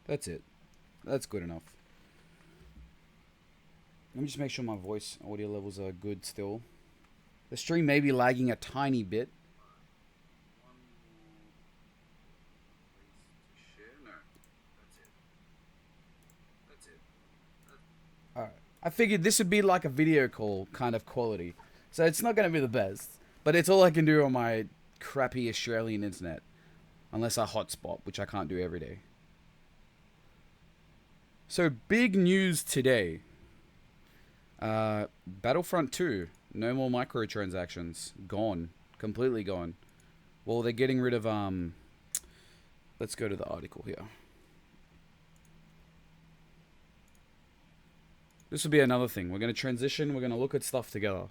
That's it. That's good enough. Let me just make sure my voice audio levels are good still. The stream may be lagging a tiny bit. Alright. I figured this would be like a video call kind of quality. So it's not going to be the best. But it's all I can do on my crappy Australian internet. Unless I hotspot, which I can't do every day. So big news today. Battlefront 2. No more microtransactions. Gone. Completely gone. Well, they're getting rid of, let's go to the article here. This will be another thing. We're going to transition. We're going to look at stuff together.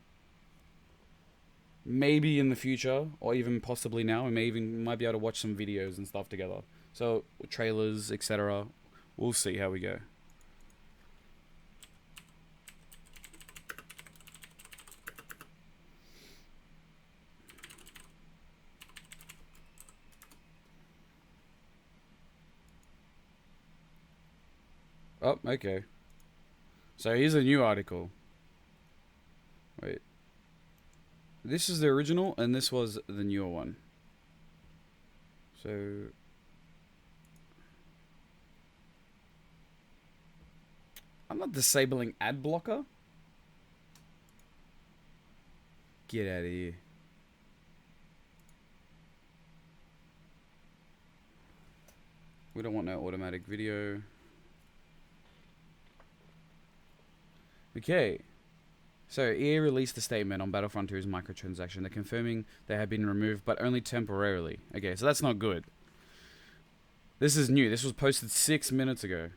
Maybe in the future, or even possibly now, we might be able to watch some videos and stuff together. So, trailers, etc. We'll see how we go. Oh, okay. So here's a new article. Wait. This is the original, and this was the newer one. So... I'm not disabling ad blocker. Get out of here. We don't want no automatic video. Okay. So, EA released a statement on Battlefront 2's microtransaction. They're confirming they have been removed, but only temporarily. Okay, so that's not good. This is new. This was posted 6 minutes ago.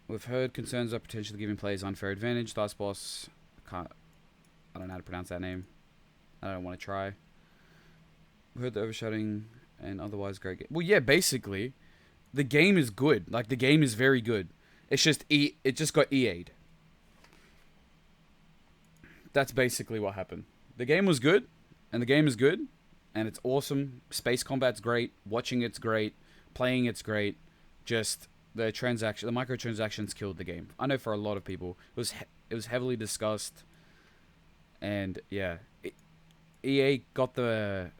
We've heard concerns about potentially giving players unfair advantage. Last boss, I don't know how to pronounce that name. I don't want to try. We heard the overshadowing and otherwise great game. Well, yeah, basically, the game is good. Like, the game is very good. It's just it just got EA'd. That's basically what happened. The game was good, and the game is good, and it's awesome. Space combat's great. Watching it's great. Playing it's great. Just the microtransactions killed the game. I know for a lot of people, it was heavily discussed, and yeah, EA got the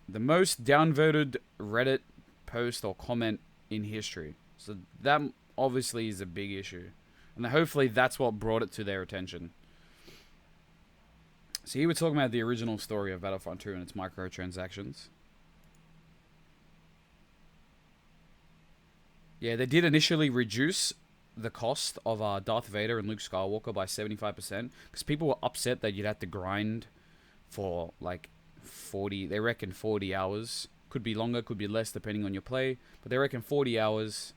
most downvoted Reddit post or comment in history. So that obviously is a big issue, and hopefully that's what brought it to their attention. So here we're talking about the original story of Battlefront 2 and its microtransactions. Yeah, they did initially reduce the cost of Darth Vader and Luke Skywalker by 75%, because people were upset that you'd have to grind for like 40, they reckon 40 hours. Could be longer, could be less, depending on your play, but they reckon 40 hours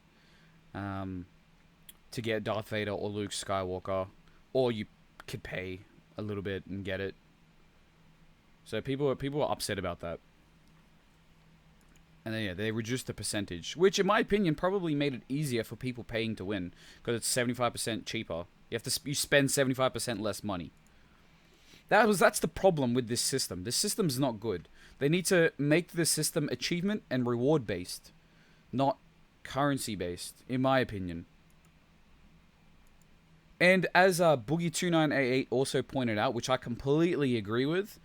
to get Darth Vader or Luke Skywalker, or you could pay a little bit and get it. So people were upset about that. And then, yeah, they reduced the percentage, which, in my opinion, probably made it easier for people paying to win, because it's 75% cheaper. You spend 75% less money. That's the problem with this system. This system's not good. They need to make the system achievement and reward based, not currency based, in my opinion. And as Boogie2988 also pointed out, which I completely agree with,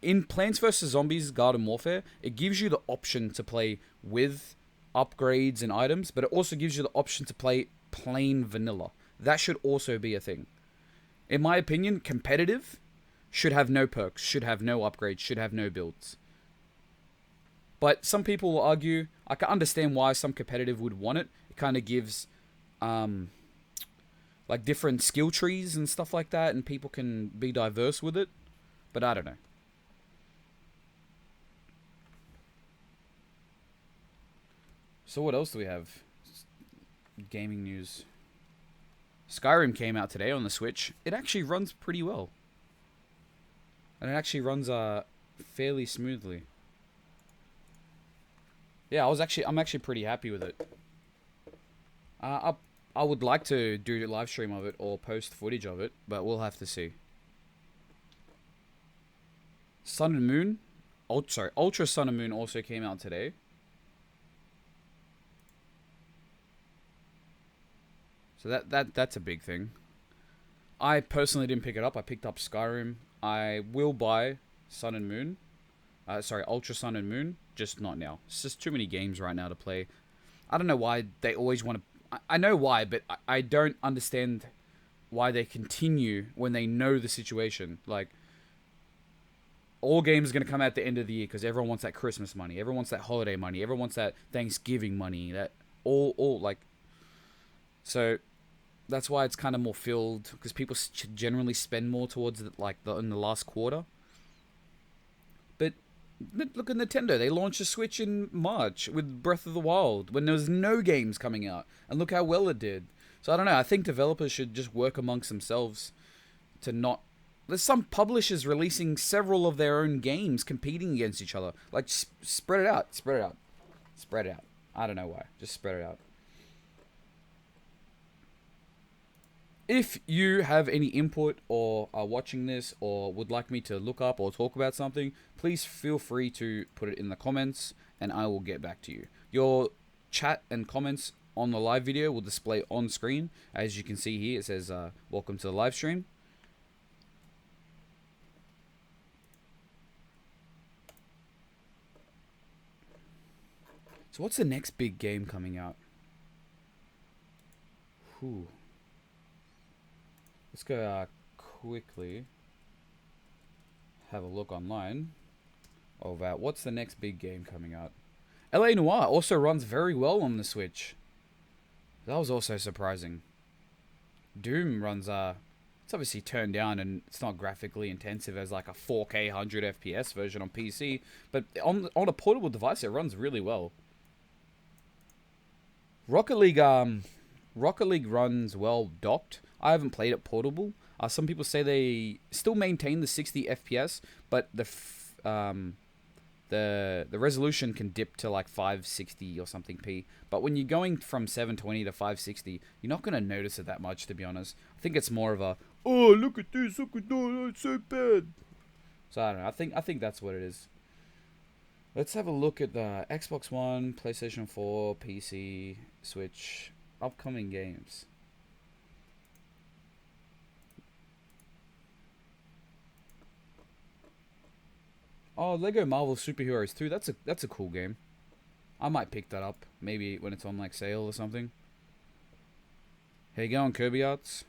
in Plants vs. Zombies Garden Warfare, it gives you the option to play with upgrades and items, but it also gives you the option to play plain vanilla. That should also be a thing. In my opinion, competitive should have no perks, should have no upgrades, should have no builds. But some people will argue, I can understand why some competitive would want it. It kind of gives like different skill trees and stuff like that, and people can be diverse with it. But I don't know. So what else do we have? Gaming news. Skyrim came out today on the Switch. It actually runs pretty well. And it actually runs fairly smoothly. Yeah, I'm actually pretty happy with it. I would like to do a live stream of it or post footage of it, but we'll have to see. Sun and Moon Ultra Sun and Moon also came out today. So that's a big thing. I personally didn't pick it up. I picked up Skyrim. I will buy Sun and Moon. Ultra Sun and Moon. Just not now. It's just too many games right now to play. I don't know why they always want to... I know why, but I don't understand why they continue when they know the situation. Like, all games are going to come out at the end of the year because everyone wants that Christmas money. Everyone wants that holiday money. Everyone wants that Thanksgiving money. That all like... So... That's why it's kind of more filled, because people generally spend more towards in the last quarter. But look at Nintendo. They launched a Switch in March with Breath of the Wild when there was no games coming out, and look how well it did. So I don't know. I think developers should just work amongst themselves to not. There's some publishers releasing several of their own games competing against each other. Like, spread it out. Spread it out. Spread it out. I don't know why. Just spread it out. If you have any input or are watching this or would like me to look up or talk about something, please feel free to put it in the comments and I will get back to you. Your chat and comments on the live video will display on screen. As you can see here, it says, welcome to the live stream. So what's the next big game coming out? Whew. Let's go quickly have a look online of what's the next big game coming out. LA Noire also runs very well on the Switch. That was also surprising. Doom runs it's obviously turned down and it's not graphically intensive as like a 4K 100 FPS version on PC, but on a portable device it runs really well. Rocket League runs well docked. I haven't played it portable. Some people say they still maintain the 60 FPS, but the resolution can dip to like 560 or something p. But when you're going from 720 to 560, you're not going to notice it that much, to be honest. I think it's more of a, oh, look at this, look at that, it's so bad. So I don't know. I think that's what it is. Let's have a look at the Xbox One, PlayStation 4, PC, Switch, upcoming games. Oh, Lego Marvel Superheroes 2. That's a cool game. I might pick that up. Maybe when it's on like sale or something. How you going, Kirby Arts?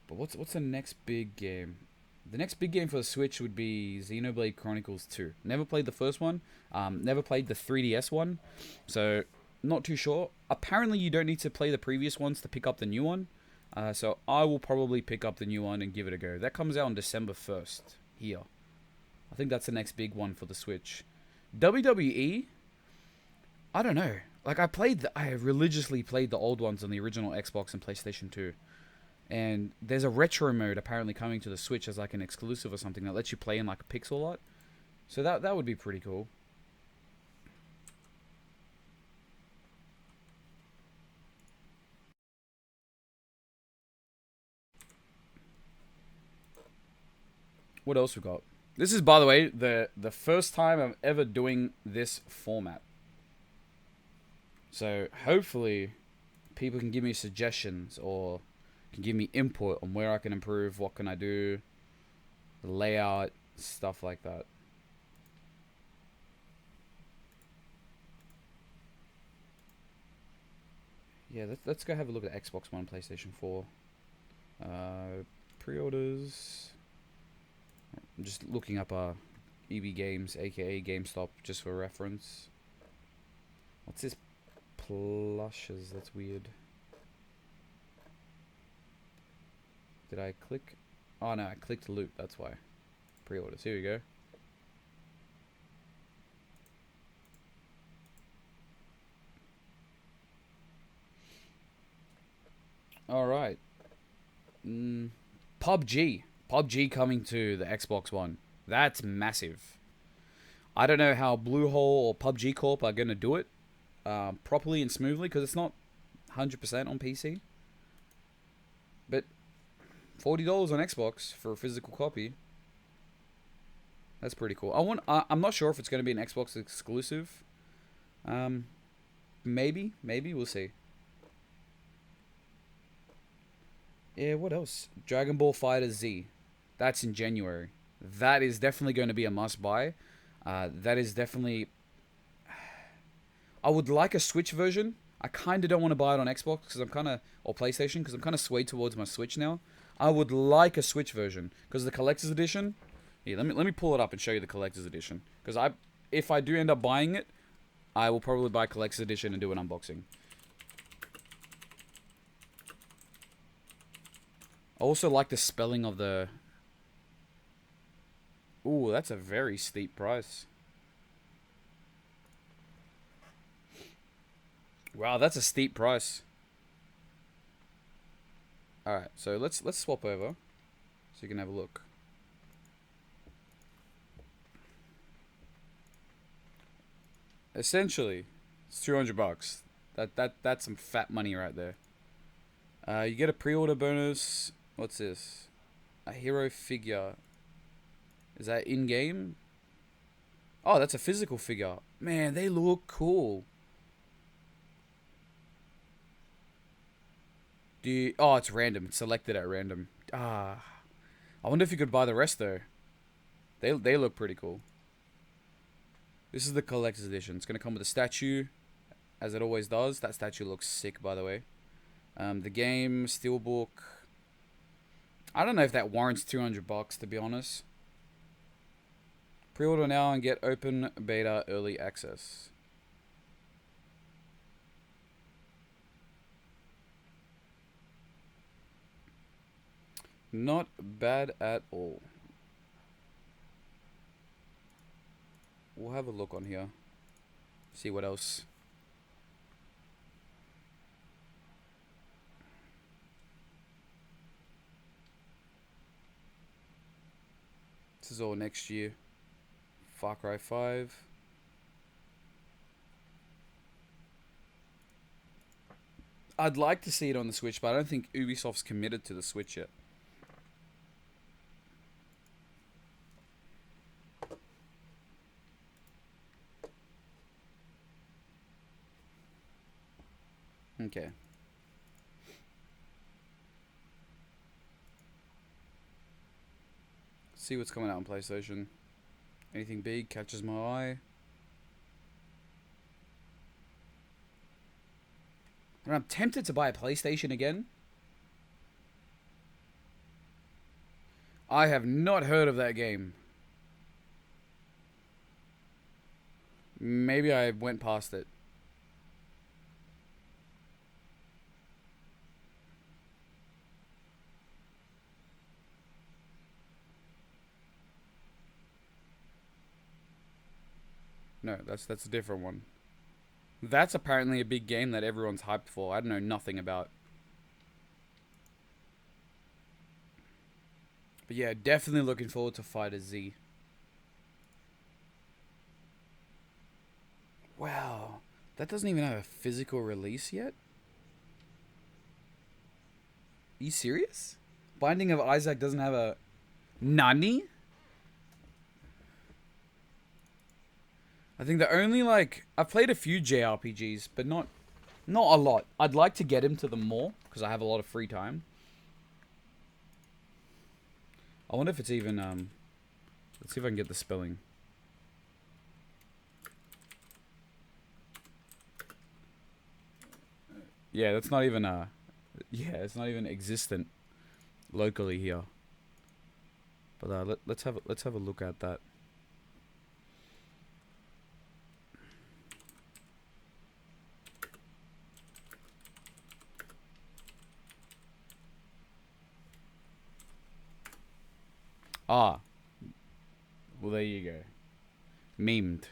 But what's the next big game? The next big game for the Switch would be Xenoblade Chronicles 2. Never played the first one. Never played the 3DS one. So, not too sure. Apparently, you don't need to play the previous ones to pick up the new one. So I will probably pick up the new one and give it a go. That comes out on December 1st here. I think that's the next big one for the Switch. WWE, I don't know. Like I religiously played the old ones on the original Xbox and PlayStation 2. And there's a retro mode apparently coming to the Switch as like an exclusive or something that lets you play in like a pixel art. So that would be pretty cool. What else we got? This is, by the way, the first time I'm ever doing this format. So hopefully people can give me suggestions or can give me input on where I can improve, what can I do, the layout, stuff like that. Yeah, let's go have a look at Xbox One, PlayStation 4. Pre-orders. I'm just looking up EB Games, aka GameStop, just for reference. What's this? Plushes, that's weird. Did I click? Oh no, I clicked loot, that's why. Pre-orders, here we go. Alright. PUBG. PUBG coming to the Xbox One. That's massive. I don't know how Bluehole or PUBG Corp are going to do it properly and smoothly because it's not 100% on PC. But $40 on Xbox for a physical copy. That's pretty cool. I'm not sure if it's going to be an Xbox exclusive. Maybe we'll see. Yeah, what else? Dragon Ball Fighter Z. That's in January. That is definitely going to be a must buy. That is definitely. I would like a Switch version. I kind of don't want to buy it on Xbox because I'm kind of, or PlayStation, because I'm kind of swayed towards my Switch now. I would like a Switch version because the collector's edition. Here, let me pull it up and show you the collector's edition. Because if I do end up buying it, I will probably buy collector's edition and do an unboxing. I also like the spelling of the... Ooh, that's a very steep price. Wow, that's a steep price. Alright, so let's swap over so you can have a look. Essentially, it's $200. That's some fat money right there. You get a pre-order bonus. What's this? A hero figure. Is that in-game? Oh, that's a physical figure. Man, they look cool. Oh, it's random. It's selected at random. I wonder if you could buy the rest though. They look pretty cool. This is the collector's edition. It's gonna come with a statue, as it always does. That statue looks sick, by the way. The game, steelbook. I don't know if that warrants $200, to be honest. Pre-order now and get open beta early access. Not bad at all. We'll have a look on here. See what else. This is all next year. Far Cry 5. I'd like to see it on the Switch, but I don't think Ubisoft's committed to the Switch yet. Okay. See what's coming out on PlayStation. Anything big catches my eye. And I'm tempted to buy a PlayStation again. I have not heard of that game. Maybe I went past it. No, that's a different one. That's apparently a big game that everyone's hyped for. I don't know nothing about. But yeah, definitely looking forward to Fighter Z. Wow. That doesn't even have a physical release yet? Are you serious? Binding of Isaac doesn't have a... Nani? I think the only, like... I've played a few JRPGs, but not a lot. I'd like to get into them more, because I have a lot of free time. I wonder if it's even, let's see if I can get the spelling. Yeah, that's not even, yeah, it's not even existent locally here. But, let's have a look at that. Ah. Well, there you go. Memed.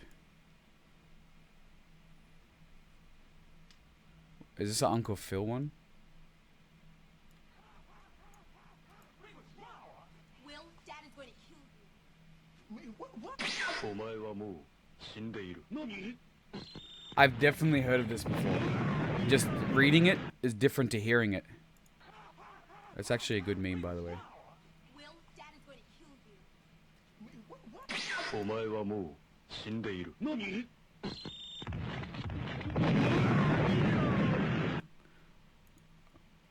Is this an Uncle Phil one? Will, Dad is going to kill you. I've definitely heard of this before. Just reading it is different to hearing it. It's actually a good meme, by the way. Will, Dad is going to kill you. お前はもう死んでいる。何？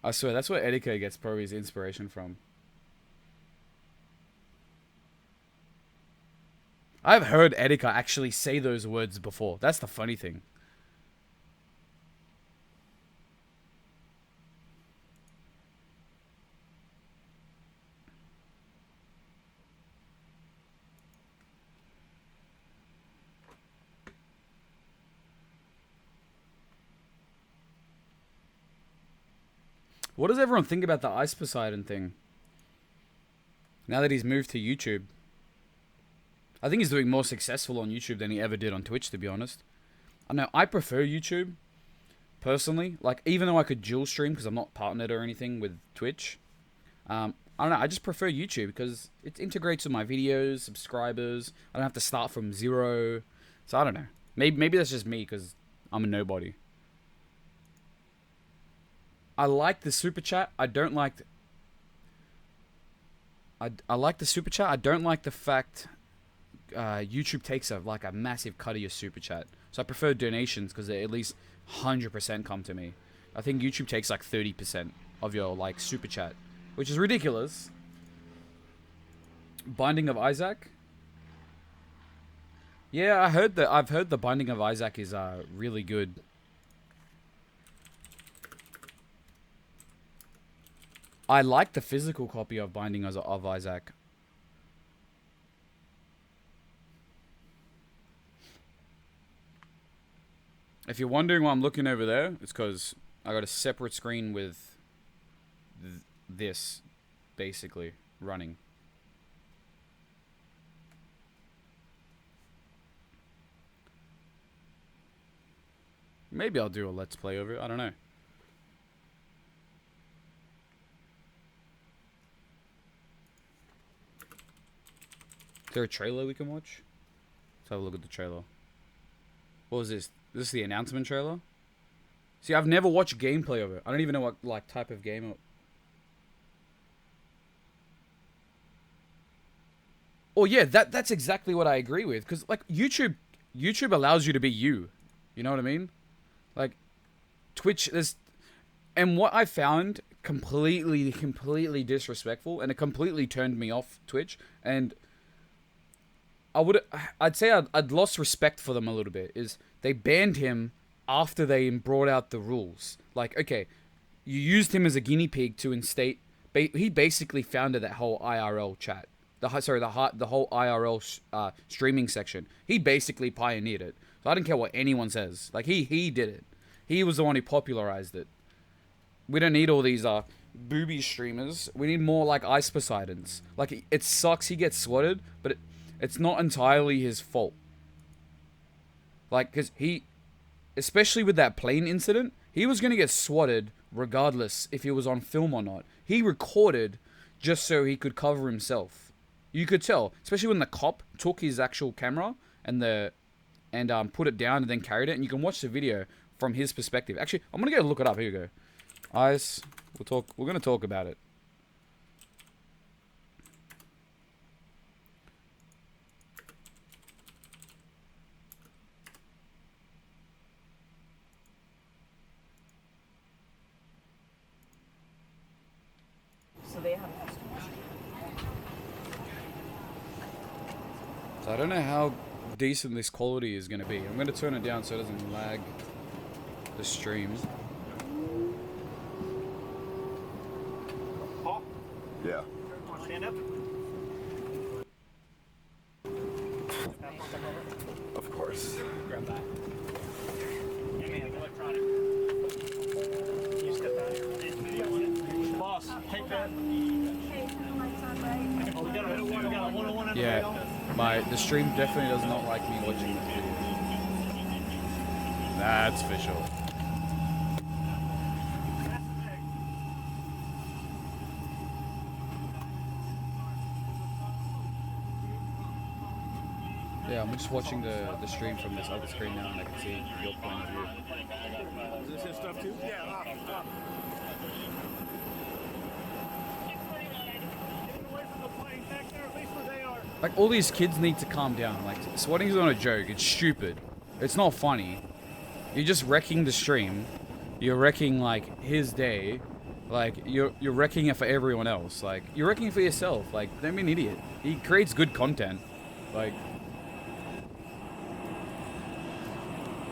I swear, that's where Etika gets probably his inspiration from. I've heard Etika actually say those words before. That's the funny thing. What does everyone think about the Ice Poseidon thing? Now that he's moved to YouTube. I think he's doing more successful on YouTube than he ever did on Twitch, to be honest. I know, I prefer YouTube, personally. Like, even though I could dual stream, because I'm not partnered or anything with Twitch. I don't know, I just prefer YouTube, because it integrates with my videos, subscribers. I don't have to start from zero. So, I don't know. Maybe that's just me, because I'm a nobody. I like the super chat. I don't like... I like the super chat. I don't like the fact YouTube takes a massive cut of your super chat. So I prefer donations because they at least 100% come to me. I think YouTube takes like 30% of your like super chat, which is ridiculous. Binding of Isaac. Yeah, I've heard the Binding of Isaac is really good. I like the physical copy of Binding of Isaac. If you're wondering why I'm looking over there, it's because I got a separate screen with this, basically, running. Maybe I'll do a Let's Play over it. I don't know. Is there a trailer we can watch? Let's have a look at the trailer. What was this? Is this the announcement trailer? See, I've never watched gameplay of it. I don't even know what like type of game. Oh yeah, that's exactly what I agree with. Because like YouTube allows you to be you. You know what I mean? Like Twitch, and what I found completely disrespectful, and it completely turned me off Twitch. And I'd say I'd lost respect for them a little bit. Is they banned him after they brought out the rules. Like, okay, you used him as a guinea pig to instate. He basically founded that whole IRL chat. The whole IRL streaming section. He basically pioneered it. So I don't care what anyone says. Like he did it. He was the one who popularized it. We don't need all these booby streamers. We need more like Ice Poseidons. Like it sucks he gets swatted, but it's not entirely his fault. Like, because especially with that plane incident, he was going to get swatted regardless if he was on film or not. He recorded just so he could cover himself. You could tell, especially when the cop took his actual camera and put it down and then carried it, and you can watch the video from his perspective. Actually, I'm going to go look it up. Here you go. Ice, we're going to talk about it. So I don't know how decent this quality is going to be. I'm going to turn it down so it doesn't lag the stream. Yeah. Stand up. Of course. Grab that. Yeah, man, electronic. You step out here. Boss, take that. Oh, we got a one-on-one. Yeah, the stream definitely does not like me watching this video. That's for sure. Yeah, I'm just watching the stream from this other screen now, and I can see your point of view. Is this his stuff too? Yeah, off. Get away from the plane back there, at least where they are. Like, all these kids need to calm down. Like, swatting's not a joke. It's stupid. It's not funny. You're just wrecking the stream. You're wrecking, like, his day. Like, you're wrecking it for everyone else. Like, you're wrecking it for yourself. Like, don't be an idiot. He creates good content. Like...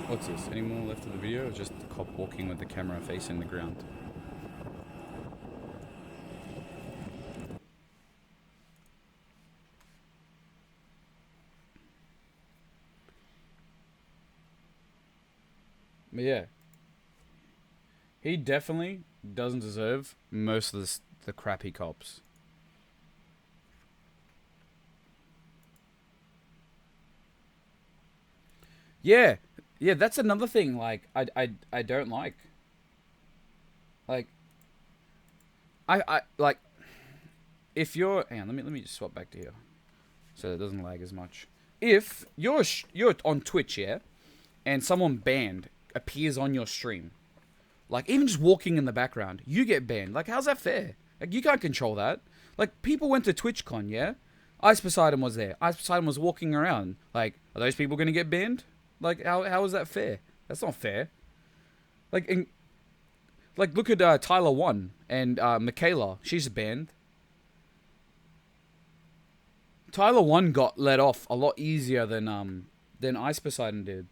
What's this? Any more left of the video? Or just the cop walking with the camera facing the ground? But yeah. He definitely doesn't deserve most of the crappy cops. Yeah. Yeah, that's another thing, like, I don't like. Like, like, if you're... Hang on, let me just swap back to here. So it doesn't lag as much. If you're on Twitch, yeah, and someone banned appears on your stream, like, even just walking in the background, you get banned. Like, how's that fair? Like, you can't control that. Like, people went to TwitchCon, yeah? Ice Poseidon was there. Ice Poseidon was walking around. Like, are those people going to get banned? Like, how is that fair? That's not fair. Like, look at Tyler 1 and Michaela. She's banned. Tyler 1 got let off a lot easier than Ice Poseidon did.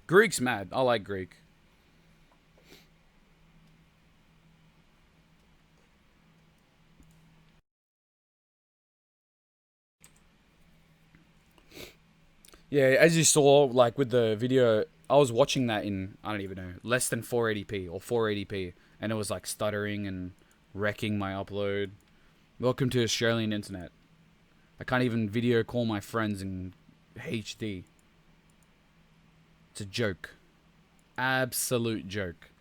Greek's mad. I like Greek. Yeah, as you saw, like, with the video, I was watching that in, I don't even know, less than 480p or 480p, and it was, like, stuttering and wrecking my upload. Welcome to Australian internet. I can't even video call my friends in HD. It's a joke. Absolute joke.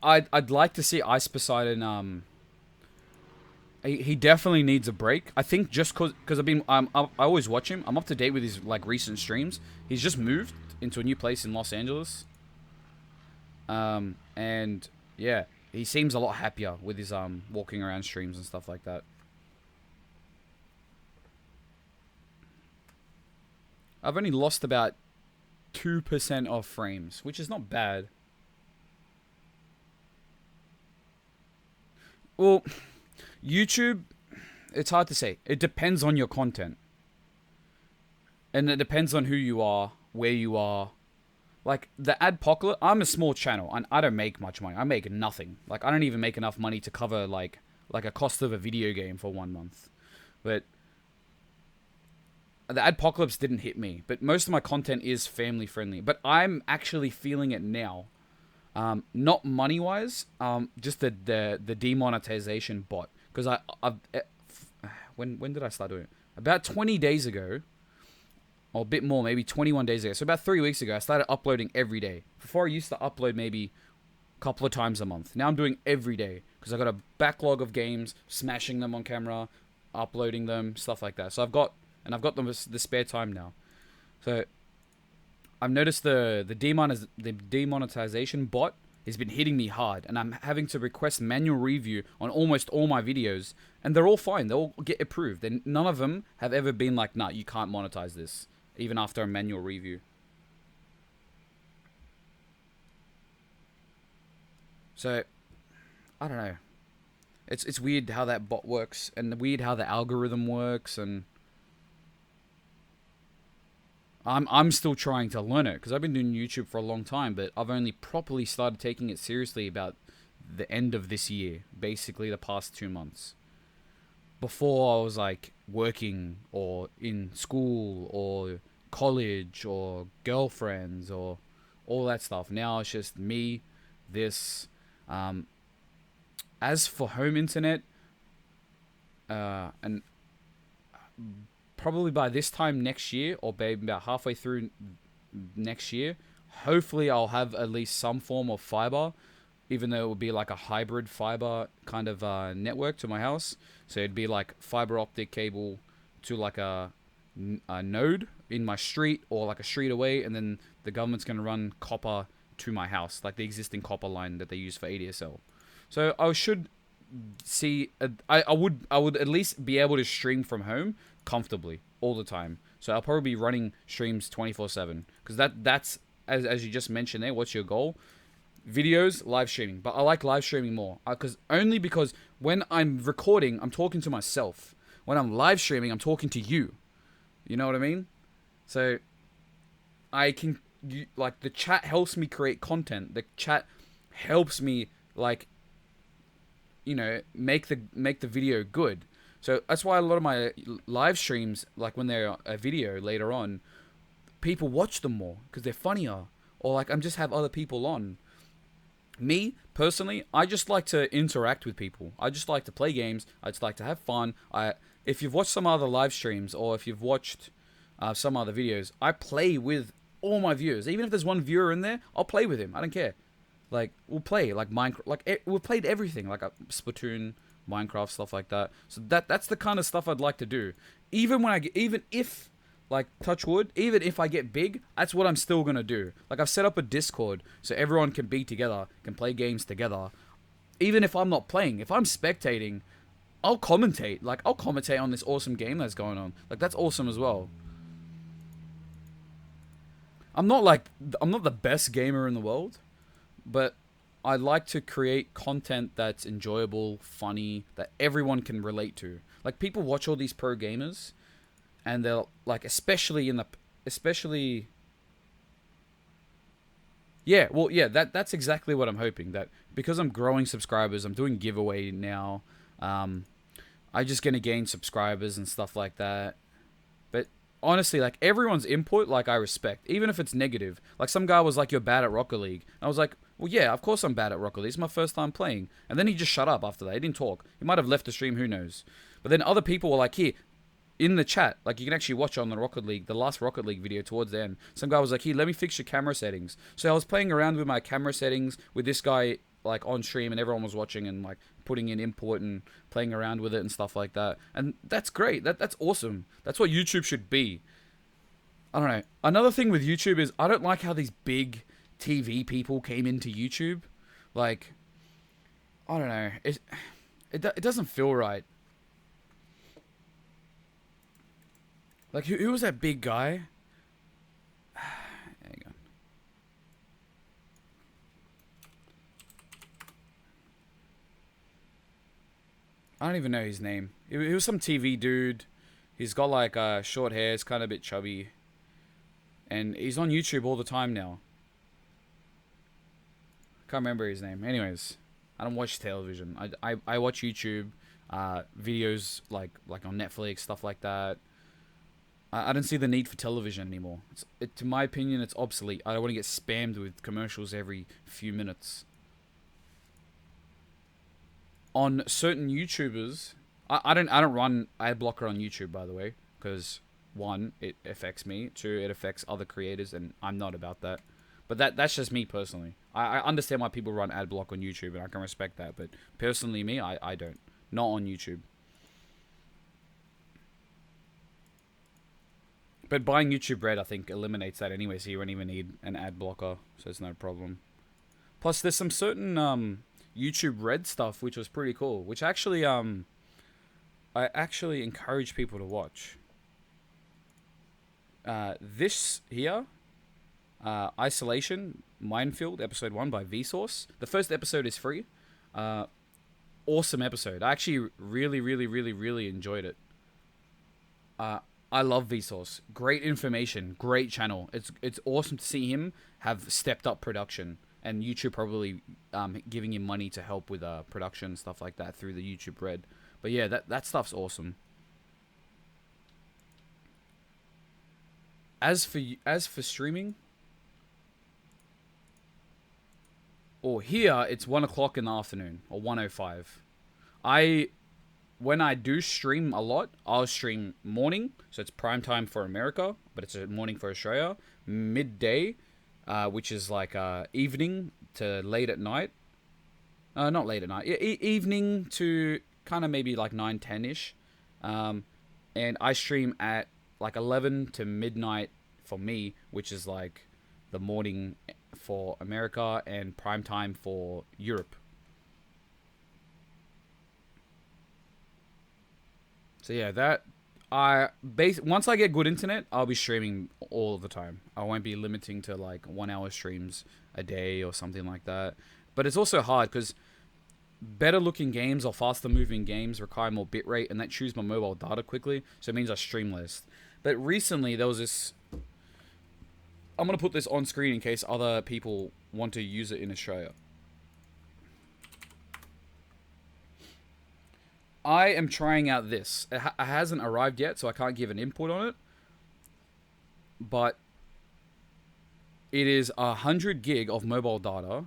I'd like to see Ice Poseidon, he definitely needs a break. I think just cause I've been I always watch him. I'm up to date with his, like, recent streams. He's just moved into a new place in Los Angeles. And yeah, he seems a lot happier with his walking around streams and stuff like that. I've only lost about 2% of frames, which is not bad. Well, YouTube, it's hard to say. It depends on your content. And it depends on who you are, where you are. Like, the Adpocalypse, I'm a small channel, and I don't make much money. I make nothing. Like, I don't even make enough money to cover, like a cost of a video game for 1 month. But the Adpocalypse didn't hit me. But most of my content is family friendly. But I'm actually feeling it now. Not money-wise, just the demonetization bot. Because when did I start doing it? About 20 days ago, or a bit more, maybe 21 days ago. So about 3 weeks ago, I started uploading every day. Before, I used to upload maybe a couple of times a month. Now I'm doing every day because I got a backlog of games, smashing them on camera, uploading them, stuff like that. So I've got the spare time now. So I've noticed the demonetization bot has been hitting me hard, and I'm having to request manual review on almost all my videos, and they're all fine. They all get approved, and none of them have ever been like, nah, you can't monetize this, even after a manual review. So, I don't know. It's weird how that bot works, and weird how the algorithm works, and I'm still trying to learn it, because I've been doing YouTube for a long time, but I've only properly started taking it seriously about the end of this year, basically the past 2 months. Before, I was like working or in school or college or girlfriends or all that stuff. Now it's just me, this. As for home internet, and probably by this time next year, or maybe about halfway through next year, hopefully I'll have at least some form of fiber, even though it would be like a hybrid fiber kind of network to my house. So it'd be like fiber optic cable to like a node in my street, or like a street away, and then the government's going to run copper to my house, like the existing copper line that they use for ADSL. So I should see. I would at least be able to stream from home comfortably all the time. So I'll probably be running streams 24/7 because that's as you just mentioned there. What's your goal? Videos, live streaming. But I like live streaming more because when I'm recording, I'm talking to myself. When I'm live streaming, I'm talking to you. You know what I mean? So I can like the chat helps me create content. The chat helps me like make the video good. So that's why a lot of my live streams, like when they're a video later on, people watch them more because they're funnier, or like I'm just have other people on. Me personally, I just like to interact with people. I just like to play games. I just like to have fun. If you've watched some other live streams or if you've watched some other videos, I play with all my viewers. Even if there's one viewer in there, I'll play with him. I don't care. Like we'll play like Minecraft. Like we've played everything, like Splatoon, Minecraft, stuff like that. So that's the kind of stuff I'd like to do. Even if like touch wood, even if I get big, that's what I'm still gonna do. Like I've set up a Discord so everyone can be together, can play games together. Even if I'm not playing, if I'm spectating, I'll commentate. Like I'll commentate on this awesome game that's going on. Like that's awesome as well. I'm not the best gamer in the world, but I like to create content that's enjoyable, funny, that everyone can relate to. Like people watch all these pro gamers, and they'll like, especially that's exactly what I'm hoping. That because I'm growing subscribers, I'm doing giveaway now. I'm just gonna gain subscribers and stuff like that. But honestly, like everyone's input, like I respect, even if it's negative. Like some guy was like, "You're bad at Rocket League." I was like, "Well, yeah, of course I'm bad at Rocket League. It's my first time playing." And then he just shut up after that. He didn't talk. He might have left the stream. Who knows? But then other people were like, "Here." In the chat, like you can actually watch on the last Rocket League video towards the end. Some guy was like, "Here, let me fix your camera settings." So I was playing around with my camera settings with this guy like on stream, and everyone was watching and like putting in input and playing around with it and stuff like that. And that's great. That's awesome. That's what YouTube should be. I don't know. Another thing with YouTube is I don't like how these big TV people came into YouTube. Like, I don't know. It doesn't feel right. Like, who was that big guy? Hang on. I don't even know his name. He was some TV dude. He's got, like, short hair. He's kind of a bit chubby. And he's on YouTube all the time now. Can't remember his name. Anyways, I don't watch television. I watch YouTube videos, like on Netflix, stuff like that. I don't see the need for television anymore. To my opinion, it's obsolete. I don't want to get spammed with commercials every few minutes. On certain YouTubers, I don't run ad blocker on YouTube, by the way, because one, it affects me. Two, it affects other creators, and I'm not about that. But that's just me personally. I understand why people run ad block on YouTube, and I can respect that. But personally, me, I don't. Not on YouTube. But buying YouTube Red, I think, eliminates that anyway, so you won't even need an ad blocker, so it's no problem. Plus, there's some certain YouTube Red stuff, which was pretty cool, which actually, I actually encourage people to watch. This here, Isolation, Minefield, Episode 1 by Vsauce. The first episode is free. Awesome episode. I actually really enjoyed it. I love Vsauce. Great information, great channel. It's awesome to see him have stepped up production, and YouTube probably giving him money to help with production and stuff like that through the YouTube Red. But yeah, that stuff's awesome. As for streaming, or here it's 1 o'clock in the afternoon or 1:05. When I do stream a lot, I'll stream morning, so it's prime time for America, but it's a morning for Australia. Midday, which is like evening to late at night. Not late at night. Evening to kind of maybe like 9, 10-ish. And I stream at like 11 to midnight for me, which is like the morning for America, and prime time for Europe. So yeah, once I get good internet, I'll be streaming all of the time. I won't be limiting to like 1 hour streams a day or something like that. But it's also hard because better looking games or faster moving games require more bitrate, and that chews my mobile data quickly, so it means I stream less. But recently there was this, I'm going to put this on screen in case other people want to use it in Australia. I am trying out this. It hasn't arrived yet, so I can't give an input on it. But it is 100 gig of mobile data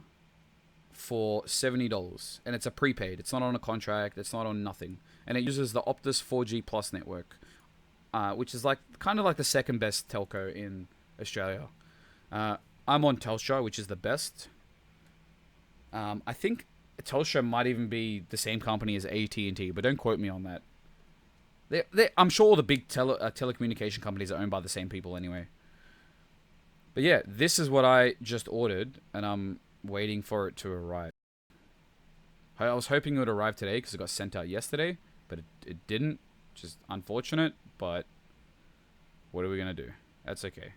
for $70, and it's a prepaid. It's not on a contract. It's not on nothing, and it uses the Optus 4G Plus network, which is like kind of like the second best telco in Australia. I'm on Telstra, which is the best. I think Telstra might even be the same company as AT&T, but don't quote me on that. I'm sure all the big telecommunication companies are owned by the same people anyway. But yeah, this is what I just ordered, and I'm waiting for it to arrive. I was hoping it would arrive today because it got sent out yesterday, but it didn't, which is unfortunate, but what are we going to do? That's okay.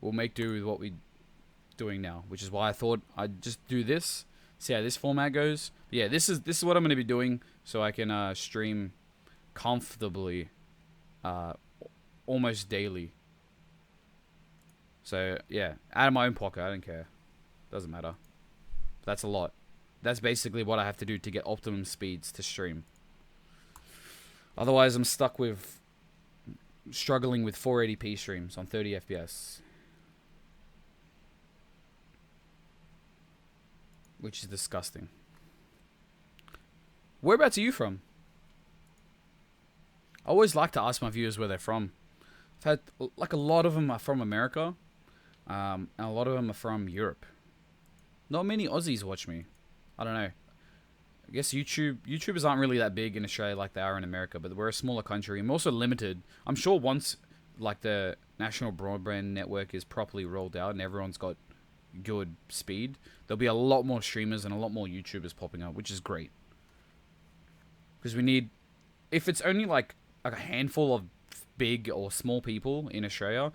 We'll make do with what we're doing now, which is why I thought I'd just do this, see how this format goes. But yeah, this is what I'm going to be doing so I can stream comfortably almost daily. So yeah, out of my own pocket, I don't care. Doesn't matter. That's a lot. That's basically what I have to do to get optimum speeds to stream. Otherwise, I'm stuck with struggling with 480p streams on 30 FPS. Which is disgusting. Whereabouts are you from? I always like to ask my viewers where they're from. I've had, like, a lot of them are from America. And a lot of them are from Europe. Not many Aussies watch me. I don't know. I guess YouTubers aren't really that big in Australia like they are in America, but we're a smaller country. And we're also limited. I'm sure once like the national broadband network is properly rolled out and everyone's got good speed, there'll be a lot more streamers and a lot more YouTubers popping up, which is great. Because we need, if it's only like a handful of big or small people in Australia,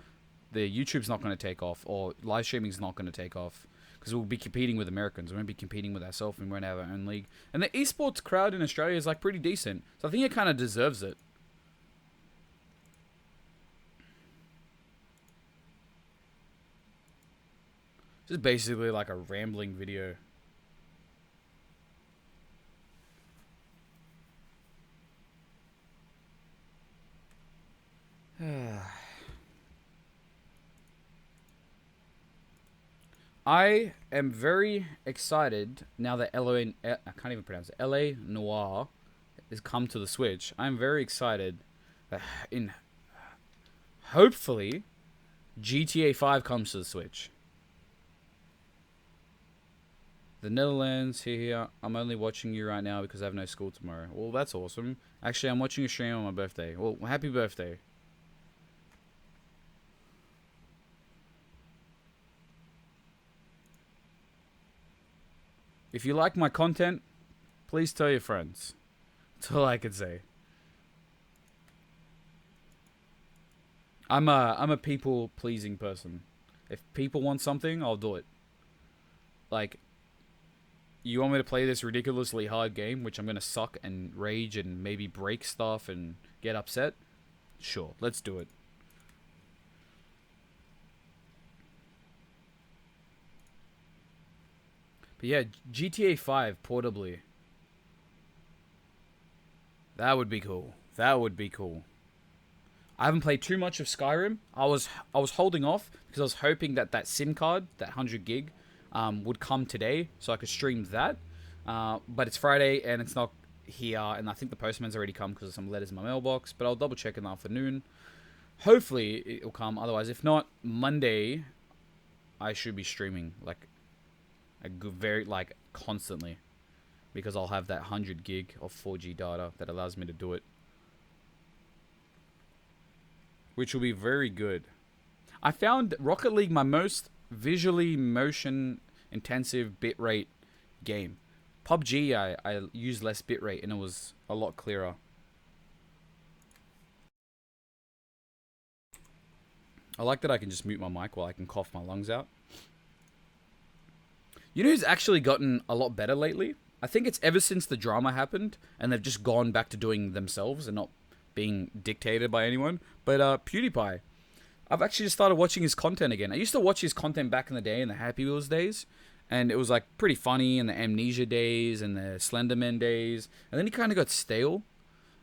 the YouTube's not going to take off, or live streaming's not going to take off, because we'll be competing with Americans. We won't be competing with ourselves, and we won't have our own league. And the esports crowd in Australia is like pretty decent, so I think it kind of deserves it. Just basically like a rambling video. I am very excited now that I can't even pronounce it. LA Noire has come to the Switch. I'm very excited that hopefully GTA 5 comes to the Switch. The Netherlands, here. I'm only watching you right now because I have no school tomorrow. Well, that's awesome. Actually, I'm watching a stream on my birthday. Well, happy birthday. If you like my content, please tell your friends. That's all I can say. I'm a people-pleasing person. If people want something, I'll do it. Like, you want me to play this ridiculously hard game, which I'm going to suck and rage and maybe break stuff and get upset? Sure, let's do it. But yeah, GTA 5 portably. That would be cool. That would be cool. I haven't played too much of Skyrim. I was holding off because I was hoping that SIM card, that 100 gig, would come today so I could stream that. But it's Friday and it's not here, and I think the postman's already come because of some letters in my mailbox. But I'll double check in the afternoon. Hopefully it'll come. Otherwise, if not, Monday I should be streaming like constantly, because I'll have that 100 gig of 4G data that allows me to do it, which will be very good. I found Rocket League my most visually motion intensive bitrate game. PUBG, I used less bitrate and it was a lot clearer. I like that I can just mute my mic while I can cough my lungs out. You know who's actually gotten a lot better lately? I think it's ever since the drama happened and they've just gone back to doing themselves and not being dictated by anyone. But PewDiePie. I've actually just started watching his content again. I used to watch his content back in the day, in the Happy Wheels days. And it was like pretty funny in the Amnesia days and the Slenderman days. And then he kind of got stale.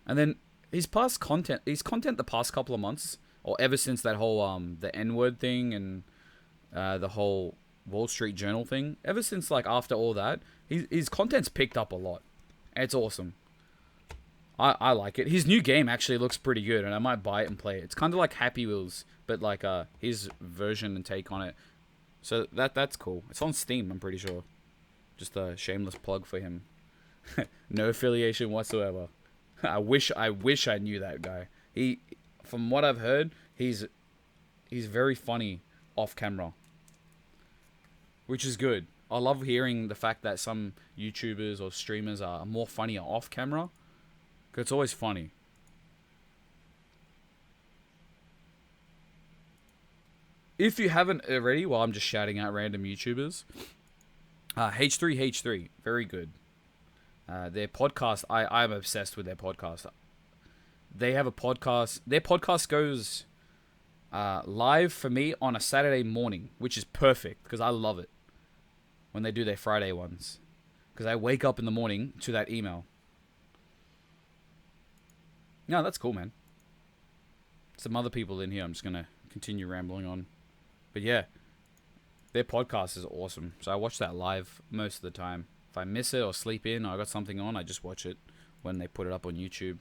And then his content the past couple of months, or ever since that whole the N-word thing and the whole Wall Street Journal thing, ever since like after all that, his content's picked up a lot. And it's awesome. I like it. His new game actually looks pretty good, and I might buy it and play it. It's kind of like Happy Wheels, but like his version and take on it. So that's cool. It's on Steam, I'm pretty sure. Just a shameless plug for him. No affiliation whatsoever. I wish I knew that guy. From what I've heard, he's very funny off camera, which is good. I love hearing the fact that some YouTubers or streamers are more funnier off camera, because it's always funny. If you haven't already, well, I'm just shouting out random YouTubers. H3H3, very good. Their podcast, I'm obsessed with their podcast. They have a podcast. Their podcast goes live for me on a Saturday morning, which is perfect because I love it when they do their Friday ones. Because I wake up in the morning to that email. No, that's cool, man. Some other people in here. I'm just going to continue rambling on. But yeah, their podcast is awesome. So I watch that live most of the time. If I miss it or sleep in or I got something on, I just watch it when they put it up on YouTube.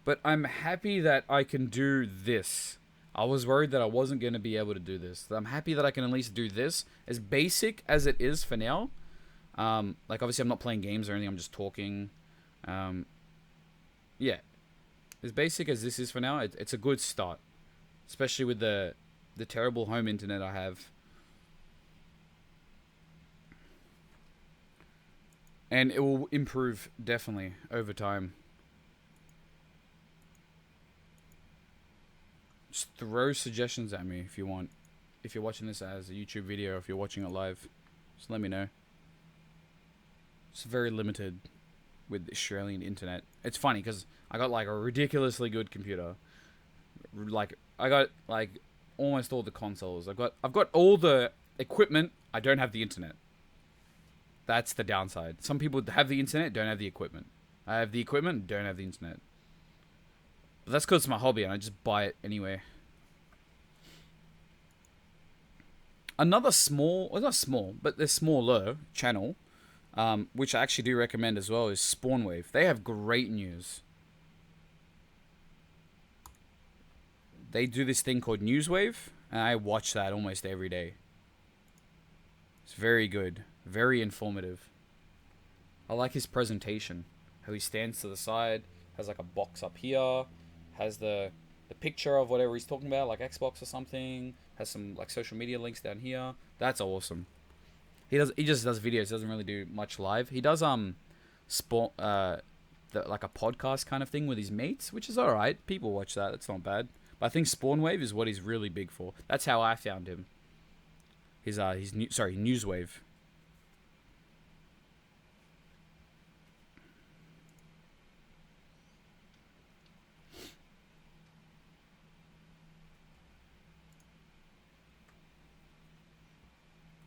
But I'm happy that I can do this. I was worried that I wasn't going to be able to do this. I'm happy that I can at least do this. As basic as it is for now. Like, obviously, I'm not playing games or anything. I'm just talking. Yeah. As basic as this is for now, it's a good start. Especially with the terrible home internet I have. And it will improve, definitely, over time. Just throw suggestions at me if you want. If you're watching this as a YouTube video, or if you're watching it live, just let me know. It's very limited with the Australian internet. It's funny because I got like a ridiculously good computer. Like I got like almost all the consoles. I've got all the equipment. I don't have the internet. That's the downside. Some people have the internet, don't have the equipment. I have the equipment, don't have the internet. But that's because it's my hobby and I just buy it anyway. Another small, well not small, but they're smaller channel, which I actually do recommend as well, is Spawnwave. They have great news. They do this thing called Newswave, and I watch that almost every day. It's very good. Very informative. I like his presentation. How he stands to the side, has like a box up here, has the picture of whatever he's talking about, like Xbox or something, has some like social media links down here. That's awesome. He just does videos, doesn't really do much live. He does like a podcast kind of thing with his mates, which is alright. People watch that, that's not bad. But I think Spawnwave is what he's really big for. That's how I found him. Newswave.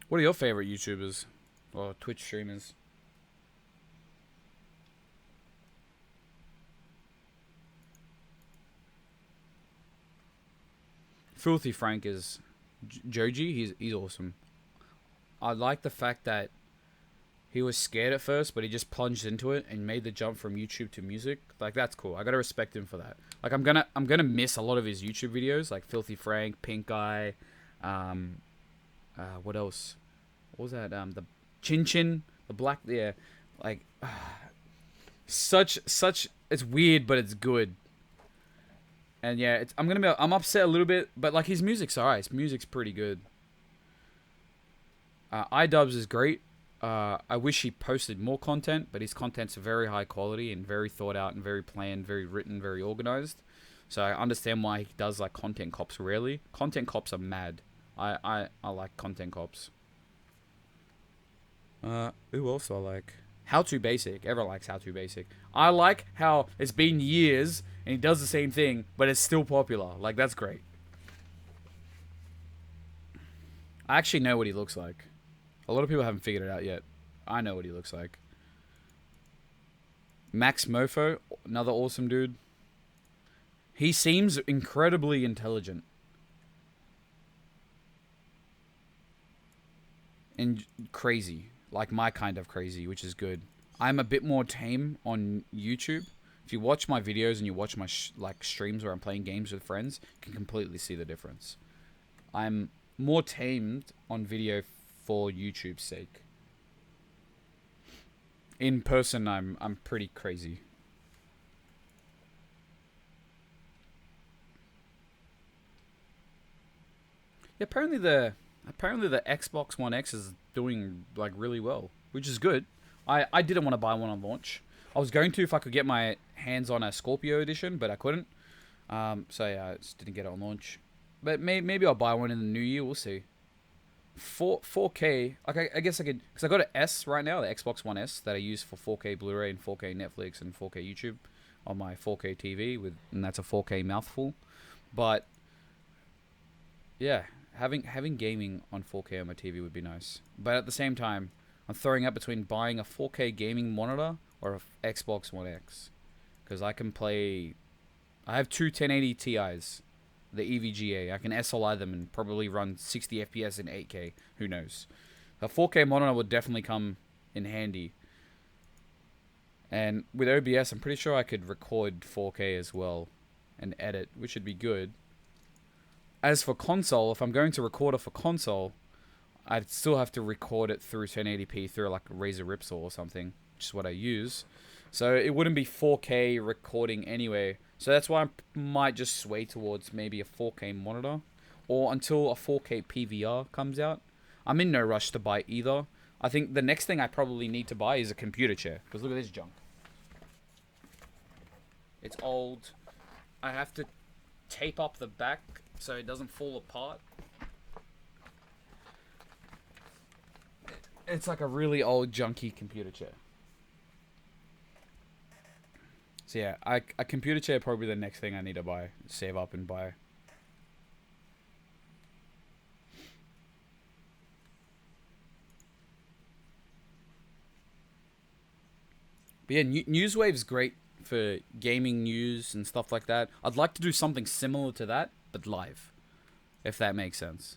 What are your favorite YouTubers or Twitch streamers? Filthy Frank is Joji. He's awesome. I like the fact that he was scared at first, but he just plunged into it and made the jump from YouTube to music. Like, that's cool. I gotta respect him for that. Like, I'm gonna miss a lot of his YouTube videos, like Filthy Frank, Pink Eye, what else? What was that? The Chin Chin, the black, yeah, like such it's weird, but it's good. And yeah, I'm upset a little bit, but like his music's alright. His music's pretty good. iDubbbz is great. I wish he posted more content, but his content's very high quality and very thought out and very planned, very written, very organized. So I understand why he does like content cops rarely. Content cops are mad. I like content cops. Who else I like? How To Basic. Everyone likes How To Basic. I like how it's been years and he does the same thing, but it's still popular. Like, that's great. I actually know what he looks like. A lot of people haven't figured it out yet. I know what he looks like. Max Mofo, another awesome dude. He seems incredibly intelligent. And crazy. Like my kind of crazy, which is good. I'm a bit more tame on YouTube. If you watch my videos and you watch my streams where I'm playing games with friends, you can completely see the difference. I'm more tamed on video for YouTube's sake. In person, I'm pretty crazy. Yeah, apparently the Xbox One X is doing like really well, which is good. I didn't want to buy one on launch. I was going to if I could get my hands on a Scorpio edition, but I couldn't. So yeah, I just didn't get it on launch. But maybe I'll buy one in the new year. We'll see. 4K. Like I guess I could, because I got an S right now, the Xbox One S that I use for 4K Blu-ray and 4K Netflix and 4K YouTube on my 4K TV and that's a 4K mouthful. But yeah, having gaming on 4K on my TV would be nice. But at the same time, I'm throwing up between buying a 4K gaming monitor or a Xbox One X, because I can play. I have two 1080 Ti's. The EVGA. I can SLI them and probably run 60 FPS in 8K. Who knows? A 4K monitor would definitely come in handy. And with OBS, I'm pretty sure I could record 4K as well and edit, which would be good. As for console, if I'm going to record it for console, I'd still have to record it through 1080p through like a Razer Ripsaw or something, which is what I use. So it wouldn't be 4K recording anyway. So that's why I might just sway towards maybe a 4K monitor, or until a 4K PVR comes out. I'm in no rush to buy either. I think the next thing I probably need to buy is a computer chair, because look at this junk. It's old. I have to tape up the back so it doesn't fall apart. It's like a really old junky computer chair. So yeah, a computer chair probably the next thing I need to buy. Save up and buy. But yeah, Newswave's great for gaming news and stuff like that. I'd like to do something similar to that, but live. If that makes sense.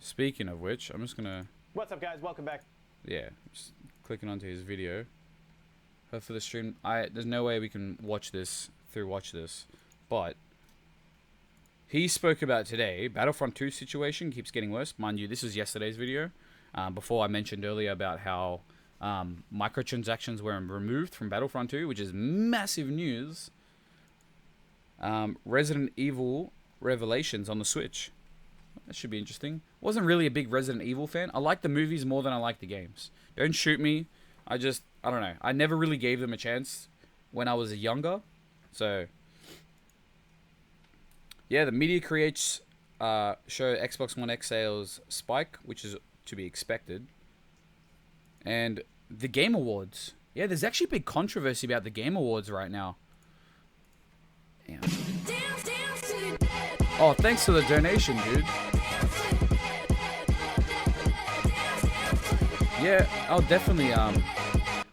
Speaking of which, I'm just gonna... What's up, guys? Welcome back. Yeah, just clicking onto his video. For the stream, there's no way we can watch this, but he spoke about today, Battlefront 2 situation keeps getting worse. Mind you, this is yesterday's video. Before I mentioned earlier about how microtransactions were removed from Battlefront 2, which is massive news. Resident Evil Revelations on the Switch. That should be interesting. Wasn't really a big Resident Evil fan. I like the movies more than I like the games. Don't shoot me. I don't know. I never really gave them a chance when I was younger. So, yeah, the media creates show Xbox One X sales spike, which is to be expected. And the Game Awards. Yeah, there's actually big controversy about the Game Awards right now. Yeah. Oh, thanks for the donation, dude. Yeah, I'll definitely,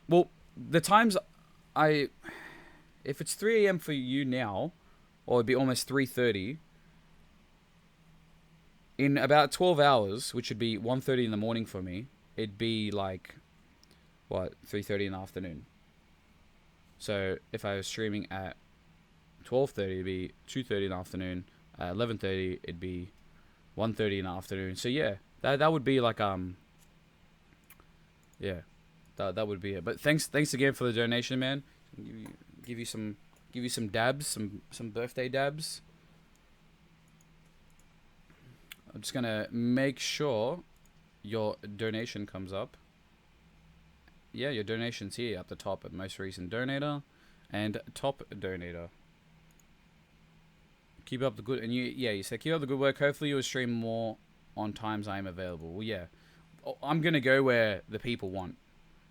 well, the times if it's 3 a.m. for you now, or it'd be almost 3:30, in about 12 hours, which would be 1:30 in the morning for me, it'd be like, what, 3:30 in the afternoon. So, if I was streaming at 12:30, it'd be 2:30 in the afternoon. 11:30, it'd be 1:30 in the afternoon. So yeah, that would be like Yeah, that would be it. But thanks again for the donation, man. Give you some dabs, some birthday dabs. I'm just gonna make sure your donation comes up. Yeah, your donation's here at the top at most recent donator and top donator. Keep up the good, and you said keep up the good work. Hopefully you'll stream more on times I am available. Well, yeah, I'm gonna go where the people want,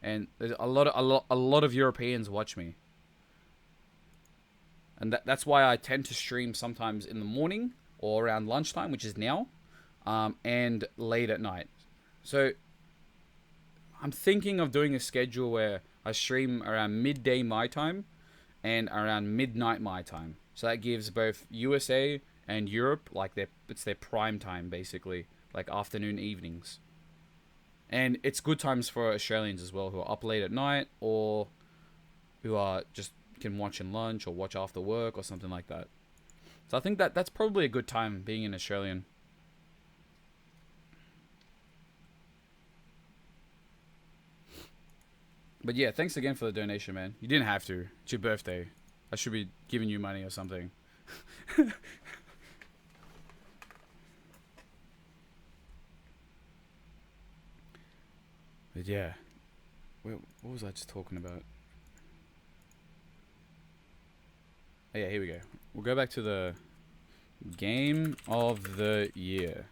and there's a lot of Europeans watch me, and that's why I tend to stream sometimes in the morning or around lunchtime, which is now, and late at night. So I'm thinking of doing a schedule where I stream around midday my time and around midnight my time. So that gives both USA and Europe like it's their prime time basically, like afternoon evenings. And it's good times for Australians as well who are up late at night or who are just can watch in lunch or watch after work or something like that. So I think that's probably a good time being an Australian. But yeah, thanks again for the donation, man. You didn't have to. It's your birthday. I should be giving you money or something. But yeah. What was I just talking about? Oh yeah, here we go. We'll go back to the game of the year.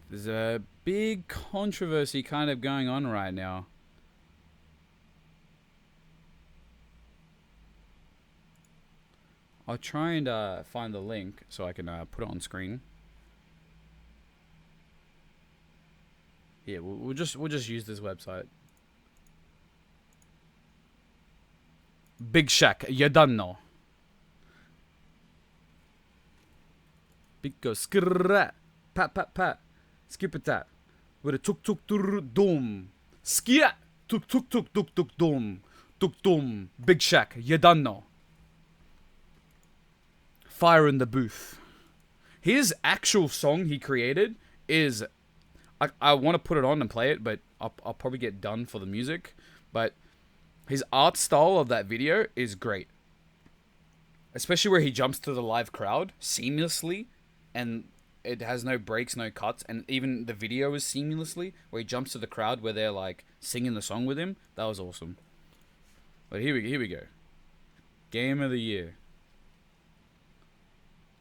There's a big controversy kind of going on right now. I'll try and find the link so I can put it on screen. Yeah, we'll just use this website. Big Shack, you done know. Big go skrrrrat, pat pat pat, skip it that. With a tuk tuk doom, skia tuk tuk tuk tuk tuk doom, Big Shack, you done know. Fire in the booth. His actual song he created is... I want to put it on and play it, but I'll probably get done for the music. But his art style of that video is great. Especially where he jumps to the live crowd seamlessly. And it has no breaks, no cuts. And even the video is seamlessly. Where he jumps to the crowd where they're like singing the song with him. That was awesome. But here we go. Game of the year.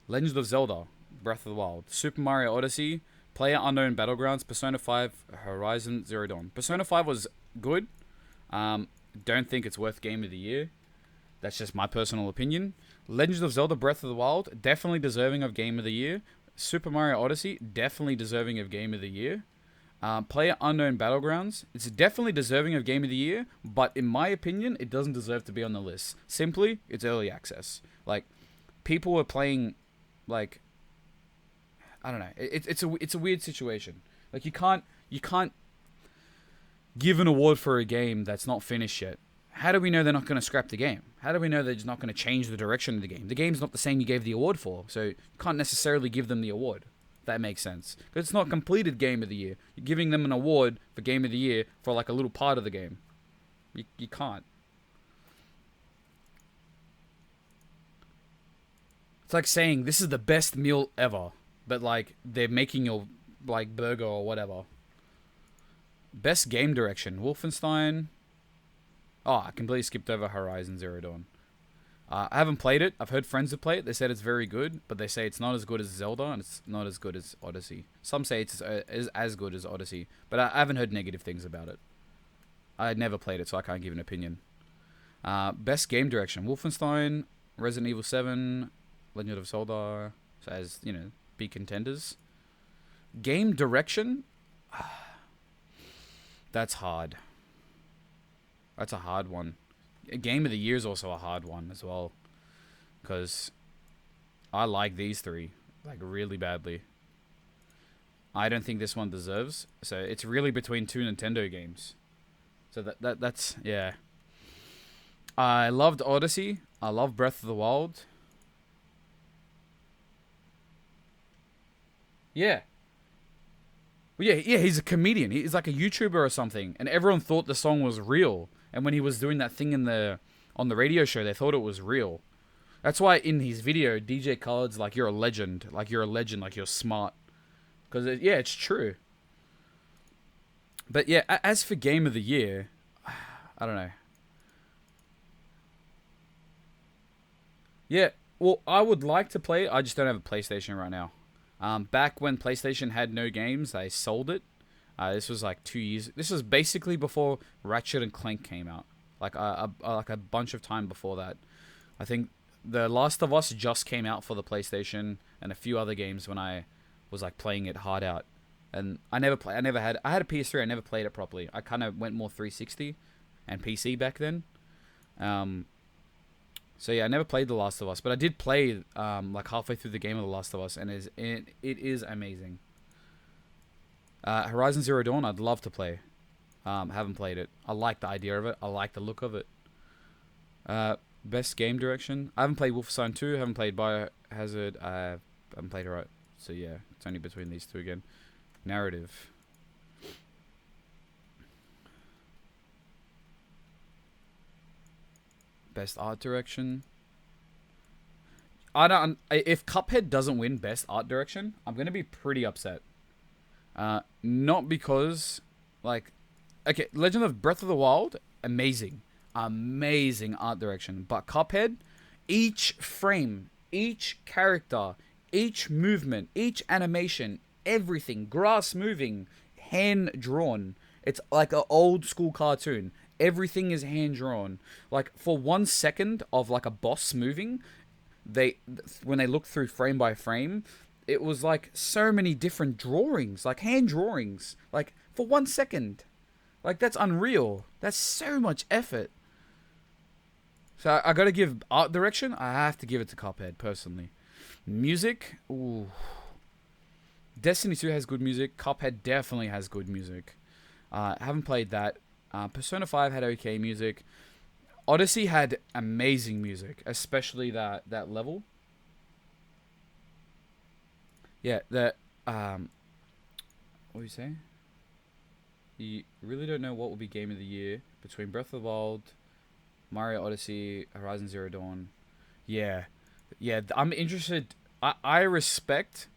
Legend of Zelda, Breath of the Wild, Super Mario Odyssey, PlayerUnknown Battlegrounds, Persona 5, Horizon Zero Dawn. Persona 5 was good. Don't think it's worth Game of the Year. That's just my personal opinion. Legend of Zelda, Breath of the Wild, definitely deserving of Game of the Year. Super Mario Odyssey, definitely deserving of Game of the Year. PlayerUnknown Battlegrounds, it's definitely deserving of Game of the Year, but in my opinion, it doesn't deserve to be on the list. Simply, it's early access. Like, people were playing... Like, I don't know. It's a weird situation. Like you can't give an award for a game that's not finished yet. How do we know they're not going to scrap the game? How do we know they're just not going to change the direction of the game? The game's not the same you gave the award for, so you can't necessarily give them the award. If that makes sense. Because it's not completed Game of the Year. You're giving them an award for Game of the Year for like a little part of the game. You can't. It's like saying this is the best meal ever, but like they're making your like burger or whatever. Best game direction, Wolfenstein. Oh, I completely skipped over Horizon Zero Dawn. I haven't played it. I've heard friends have played it. They said it's very good, but they say it's not as good as Zelda and it's not as good as Odyssey. Some say it's as good as Odyssey, but I haven't heard negative things about it. I had never played it, so I can't give an opinion. Best game direction, Wolfenstein, Resident Evil 7, Legend of Zelda, so as, you know, big contenders. Game direction? That's hard. That's a hard one. Game of the Year is also a hard one as well. Because I like these three, like, really badly. I don't think this one deserves. So it's really between two Nintendo games. So that's, yeah. I loved Odyssey. I love Breath of the Wild. Yeah. Well, yeah, he's a comedian. He's like a YouTuber or something, and everyone thought the song was real. And when he was doing that thing on the radio show, they thought it was real. That's why in his video, DJ Khaled's like, "You're a legend. Like you're a legend. Like you're smart." Because it's true. But yeah, as for game of the year, I don't know. Yeah, well, I would like to play it. I just don't have a PlayStation right now. Back when PlayStation had no games, they sold it. This was like 2 years. This was basically before Ratchet and Clank came out. Like a bunch of time before that. I think The Last of Us just came out for the PlayStation and a few other games when I was like playing it hard out. And I had a PS3. I never played it properly. I kind of went more 360 and PC back then. So yeah, I never played The Last of Us, but I did play like halfway through the game of The Last of Us, and it is amazing. Horizon Zero Dawn, I'd love to play. Haven't played it. I like the idea of it. I like the look of it. Best game direction. I haven't played Wolfenstein 2. Haven't played Biohazard. I haven't played Horizon. So yeah, it's only between these two again. Narrative. Best art direction. If Cuphead doesn't win best art direction, I'm gonna be pretty upset. Not because, like, okay, Legend of Breath of the Wild, amazing art direction. But Cuphead, each frame, each character, each movement, each animation, everything, grass moving, hand drawn. It's like an old school cartoon. Everything is hand drawn. Like for 1 second of like a boss moving, when they look through frame by frame, it was like so many different drawings, like hand drawings, like for 1 second. Like that's unreal. That's so much effort. So I gotta give art direction. I have to give it to Cuphead personally. Music, ooh. Destiny 2 has good music. Cuphead definitely has good music. I haven't played that. Persona 5 had okay music. Odyssey had amazing music, especially that level. Yeah, what do you say? You really don't know what will be game of the year between Breath of the Wild, Mario Odyssey, Horizon Zero Dawn. Yeah, I'm interested. I respect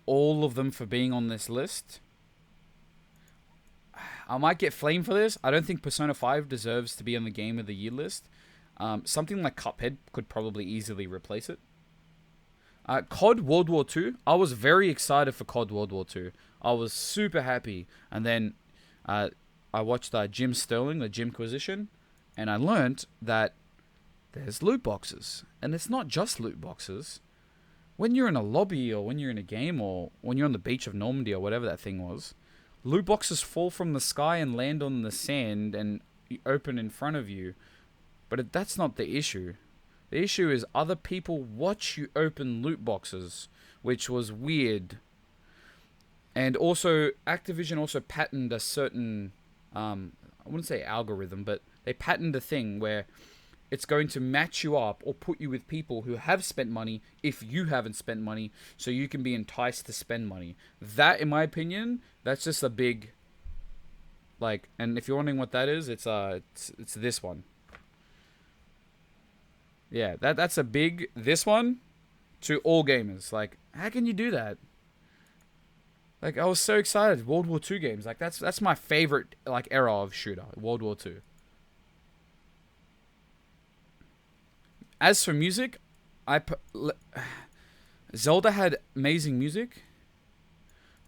all of them for being on this list. I might get flamed for this. I don't think Persona 5 deserves to be on the Game of the Year list. Something like Cuphead could probably easily replace it. COD World War 2. I was very excited for COD World War 2. I was super happy. And then I watched Jim Sterling, the Jimquisition, and I learned that there's loot boxes. And it's not just loot boxes. When you're in a lobby or when you're in a game or when you're on the beach of Normandy or whatever that thing was, loot boxes fall from the sky and land on the sand and open in front of you. But that's not the issue. The issue is other people watch you open loot boxes, which was weird. And also, Activision also patented a certain, I wouldn't say algorithm, but they patented a thing where it's going to match you up or put you with people who have spent money if you haven't spent money, so you can be enticed to spend money. That, in my opinion, that's just a big, like, and if you're wondering what that is, it's this one. Yeah, that's a big this one to all gamers. Like, how can you do that? Like, I was so excited. World War II games, like that's my favorite like era of shooter, World War II. As for music, Zelda had amazing music.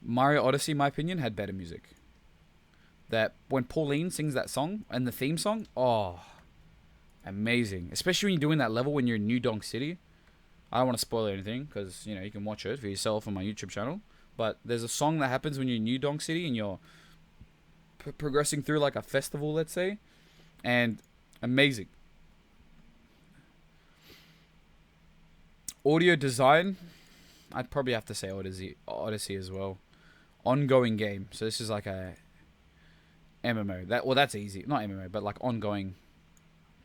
Mario Odyssey, in my opinion, had better music. That when Pauline sings that song and the theme song, oh, amazing. Especially when you're doing that level when you're in New Donk City. I don't want to spoil anything because you can watch it for yourself on my YouTube channel. But there's a song that happens when you're in New Donk City and you're progressing through like a festival, let's say, and amazing. Audio design, I'd probably have to say Odyssey as well. Ongoing game, so this is like a MMO. That's easy, not MMO, but like ongoing.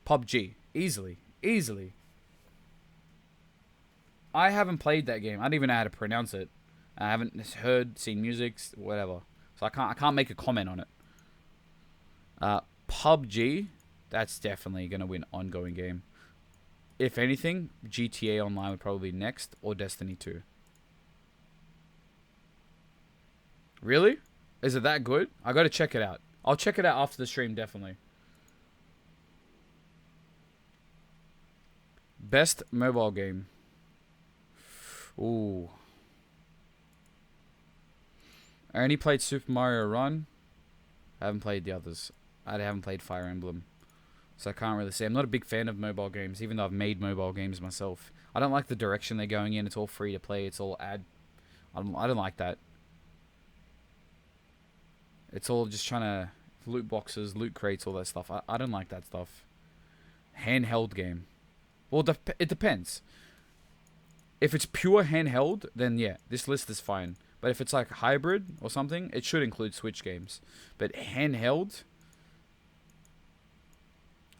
PUBG, easily. I haven't played that game. I don't even know how to pronounce it. I haven't seen music, whatever. So I can't make a comment on it. PUBG, that's definitely gonna win ongoing game. If anything, GTA Online would probably be next, or Destiny 2. Really? Is it that good? I gotta check it out. I'll check it out after the stream, definitely. Best mobile game. Ooh. I only played Super Mario Run. I haven't played the others. I haven't played Fire Emblem. So I can't really say. I'm not a big fan of mobile games, even though I've made mobile games myself. I don't like the direction they're going in. It's all free to play. It's all ad. I don't like that. It's all just trying to loot boxes, loot crates, all that stuff. I don't like that stuff. Handheld game. Well, it depends. If it's pure handheld, then yeah, this list is fine. But if it's like hybrid or something, it should include Switch games. But handheld,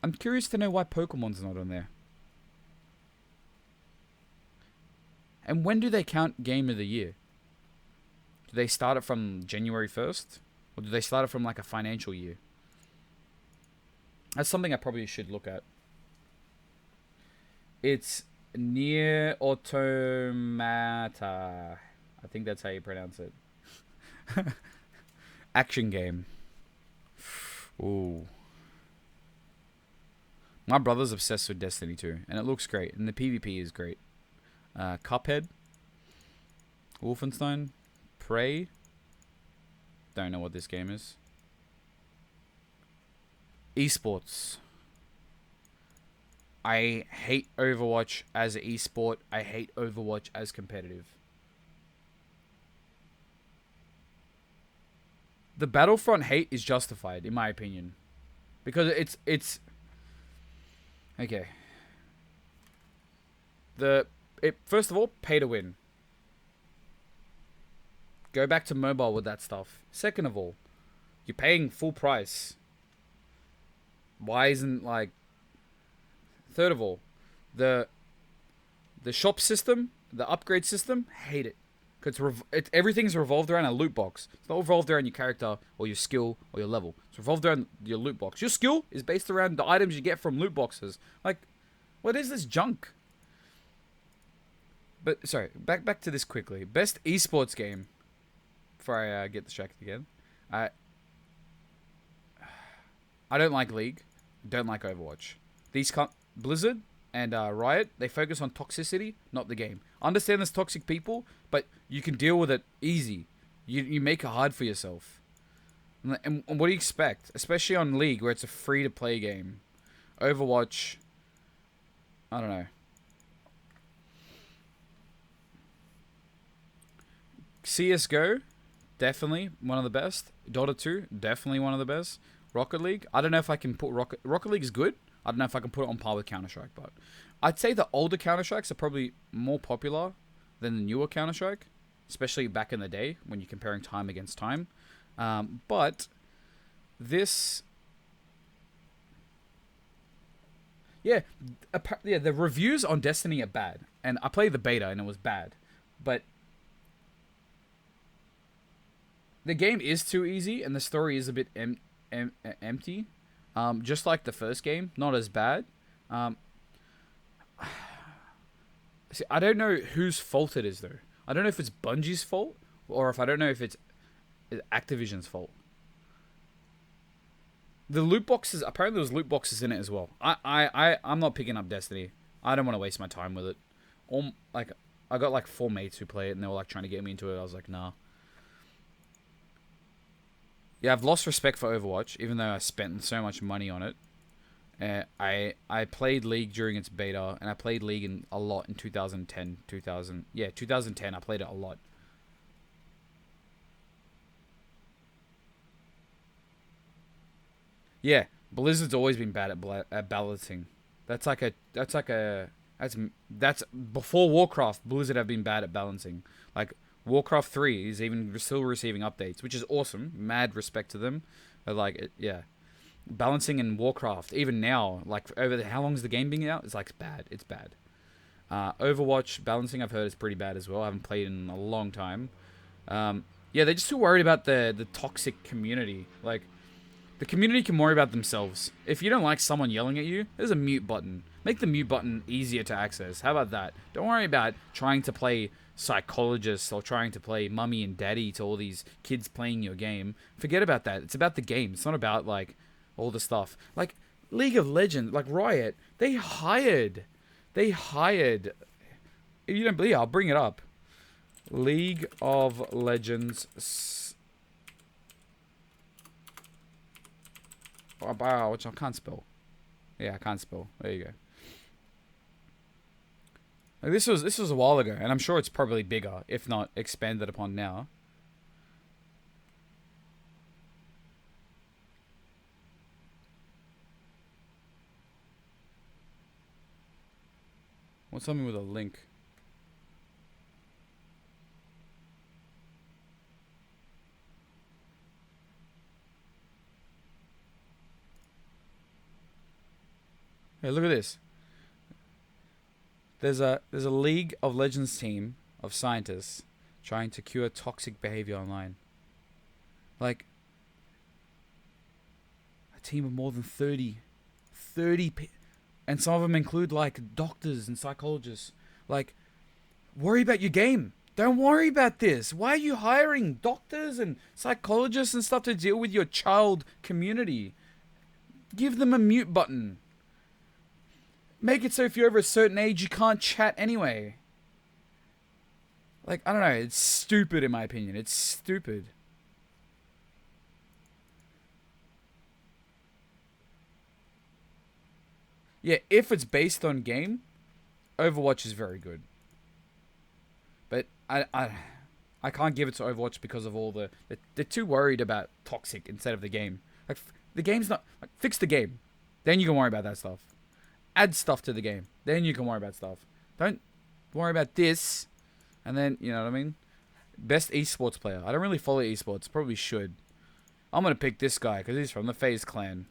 I'm curious to know why Pokemon's not on there. And when do they count Game of the Year? Do they start it from January 1st? Or do they start it from like a financial year? That's something I probably should look at. It's Nier Automata. I think that's how you pronounce it. Action game. Ooh. My brother's obsessed with Destiny 2, and it looks great, and the PvP is great. Cuphead. Wolfenstein. Prey. Don't know what this game is. Esports. I hate Overwatch as an esport. I hate Overwatch as competitive. The Battlefront hate is justified, in my opinion. Because it's... Okay. First of all, pay to win. Go back to mobile with that stuff. Second of all, you're paying full price. Why isn't like... Third of all, the shop system, the upgrade system, hate it. Because everything's revolved around a loot box. It's not revolved around your character or your skill or your level. It's revolved around your loot box. Your skill is based around the items you get from loot boxes. Like, what is this junk? But, sorry, back to this quickly. Best esports game. Before I get distracted again. I don't like League. Don't like Overwatch. Blizzard and Riot, they focus on toxicity, not the game. I understand there's toxic people, but you can deal with it easy. You make it hard for yourself. And what do you expect? Especially on League, where it's a free-to-play game. Overwatch, I don't know. CSGO, definitely one of the best. Dota 2, definitely one of the best. Rocket League, I don't know if I can put Rocket League is good. I don't know if I can put it on par with Counter-Strike, but I'd say the older Counter-Strikes are probably more popular than the newer Counter-Strike, especially back in the day when you're comparing time against time. But this... Yeah, the reviews on Destiny are bad. And I played the beta and it was bad. But the game is too easy and the story is a bit empty. Just like the first game, not as bad. See, I don't know whose fault it is, though. I don't know if it's Bungie's fault, or if I don't know if it's Activision's fault. The loot boxes, apparently there's loot boxes in it as well. I'm not picking up Destiny. I don't want to waste my time with it. I got like 4 mates who play it, and they were like trying to get me into it. I was like, nah. Yeah, I've lost respect for Overwatch, even though I spent so much money on it. I played League during its beta, and I played League a lot in 2010, 2010, I played it a lot. Yeah, Blizzard's always been bad at balancing. That's before Warcraft, Blizzard have been bad at balancing. Like, Warcraft 3 is even still receiving updates, which is awesome. Mad respect to them. Yeah. Balancing in Warcraft, even now, like, how long has the game been out? It's like bad. It's bad. Overwatch balancing, I've heard, is pretty bad as well. I haven't played in a long time. Yeah, they're just too worried about the toxic community. Like, the community can worry about themselves. If you don't like someone yelling at you, there's a mute button. Make the mute button easier to access. How about that? Don't worry about trying to play psychologist or trying to play mummy and daddy to all these kids playing your game. Forget about that. It's about the game. It's not about, like, all the stuff. Like, League of Legends, like Riot, they hired... If you don't believe, I'll bring it up. League of Legends. Wow, which I can't spell. Yeah, I can't spell. There you go. Like, this was a while ago, and I'm sure it's probably bigger, if not expanded upon now. What's something with a link? Hey, look at this. There's a League of Legends team of scientists trying to cure toxic behavior online. Like, a team of more than 30 and some of them include, like, doctors and psychologists. Like, worry about your game. Don't worry about this. Why are you hiring doctors and psychologists and stuff to deal with your child community? Give them a mute button. Make it so if you're over a certain age, you can't chat anyway. Like, I don't know. It's stupid in my opinion. It's stupid. Yeah, if it's based on game, Overwatch is very good. But I can't give it to Overwatch because of all they're too worried about toxic instead of the game. Like, the game's not, like, fix the game. Then you can worry about that stuff. Add stuff to the game. Then you can worry about stuff. Don't worry about this. And then, you know what I mean? Best esports player. I don't really follow esports. Probably should. I'm going to pick this guy because he's from the FaZe clan.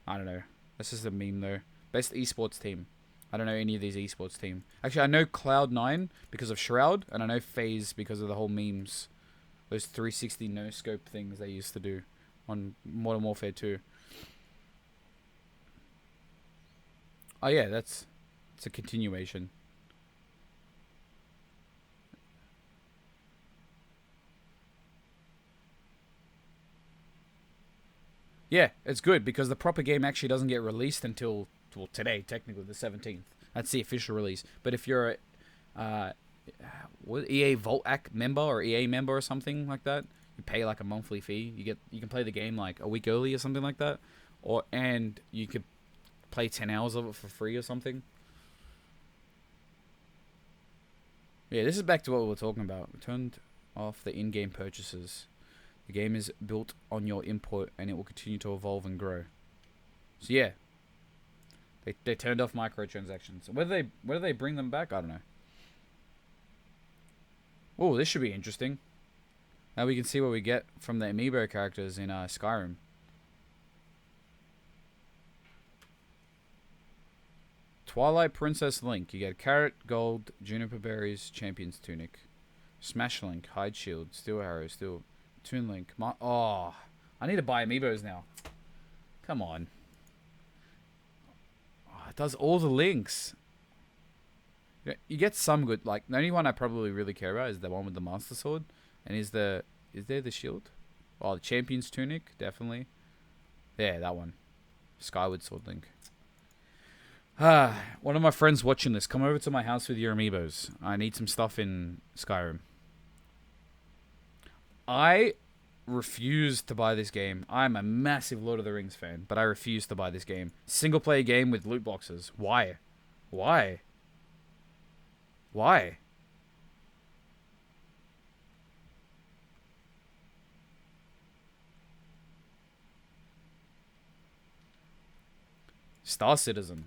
I don't know. That's just a meme though. Best esports team. I don't know any of these esports team. Actually, I know Cloud9 because of Shroud. And I know FaZe because of the whole memes. Those 360 no-scope things they used to do on Modern Warfare 2. Oh yeah, it's a continuation. Yeah, it's good because the proper game actually doesn't get released until, well, today, technically the 17th. That's the official release. But if you're a EA Vault Act member or EA member or something like that, you pay like a monthly fee. You can play the game like a week early or something like that, and you could play 10 hours of it for free or something. Yeah, this is back to what we were talking about. We turned off the in-game purchases. The game is built on your input and it will continue to evolve and grow. So yeah, they turned off microtransactions. Whether they bring them back, I don't know. Oh, this should be interesting. Now we can see what we get from the amiibo characters in Skyrim. Twilight Princess Link. You get carrot, gold, juniper berries, champion's tunic. Smash Link, hide shield, steel arrow, steel... Toon Link. Oh, I need to buy amiibos now. Come on. Oh, it does all the links. You get some good, like, the only one I probably really care about is the one with the Master Sword. And is there the shield? Oh, the Champion's Tunic, definitely. Yeah, that one. Skyward Sword Link. One of my friends watching this, come over to my house with your amiibos. I need some stuff in Skyrim. I refuse to buy this game. I'm a massive Lord of the Rings fan, but I refuse to buy this game. Single player game with loot boxes. Why? Why? Why? Star Citizen.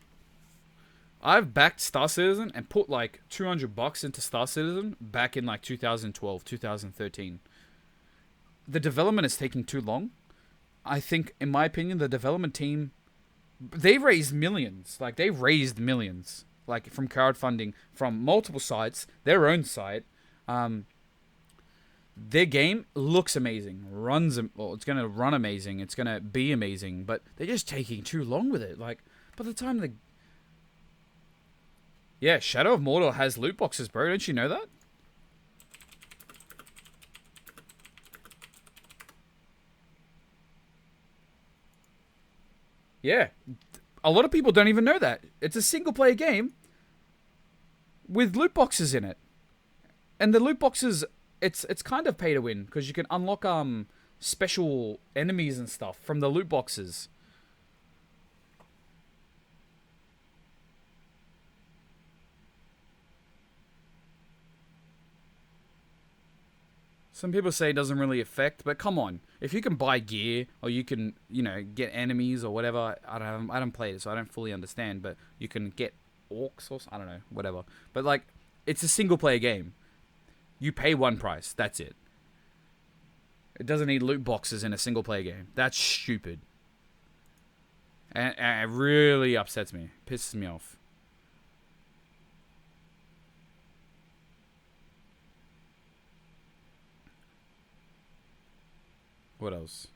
I've backed Star Citizen and put like $200 into Star Citizen back in like 2012, 2013. The development is taking too long. I think, in my opinion, the development team, they raised millions. Like, they raised millions. like from crowdfunding from multiple sites, their own site. Their game looks amazing, it's gonna run amazing, it's gonna be amazing, but they're just taking too long with it. Like, by the time Shadow of Mordor has loot boxes, bro. Don't you know that? Yeah, a lot of people don't even know that. It's a single-player game with loot boxes in it, and the loot boxes, it's kind of pay to win because you can unlock special enemies and stuff from the loot boxes. Some people say it doesn't really affect, but come on. If you can buy gear, or you can, get enemies or whatever, I don't play it, so I don't fully understand, but you can get orcs or, I don't know, whatever. But, like, it's a single-player game. You pay one price, that's it. It doesn't need loot boxes in a single-player game. That's stupid. And it really upsets me. Pisses me off. What else?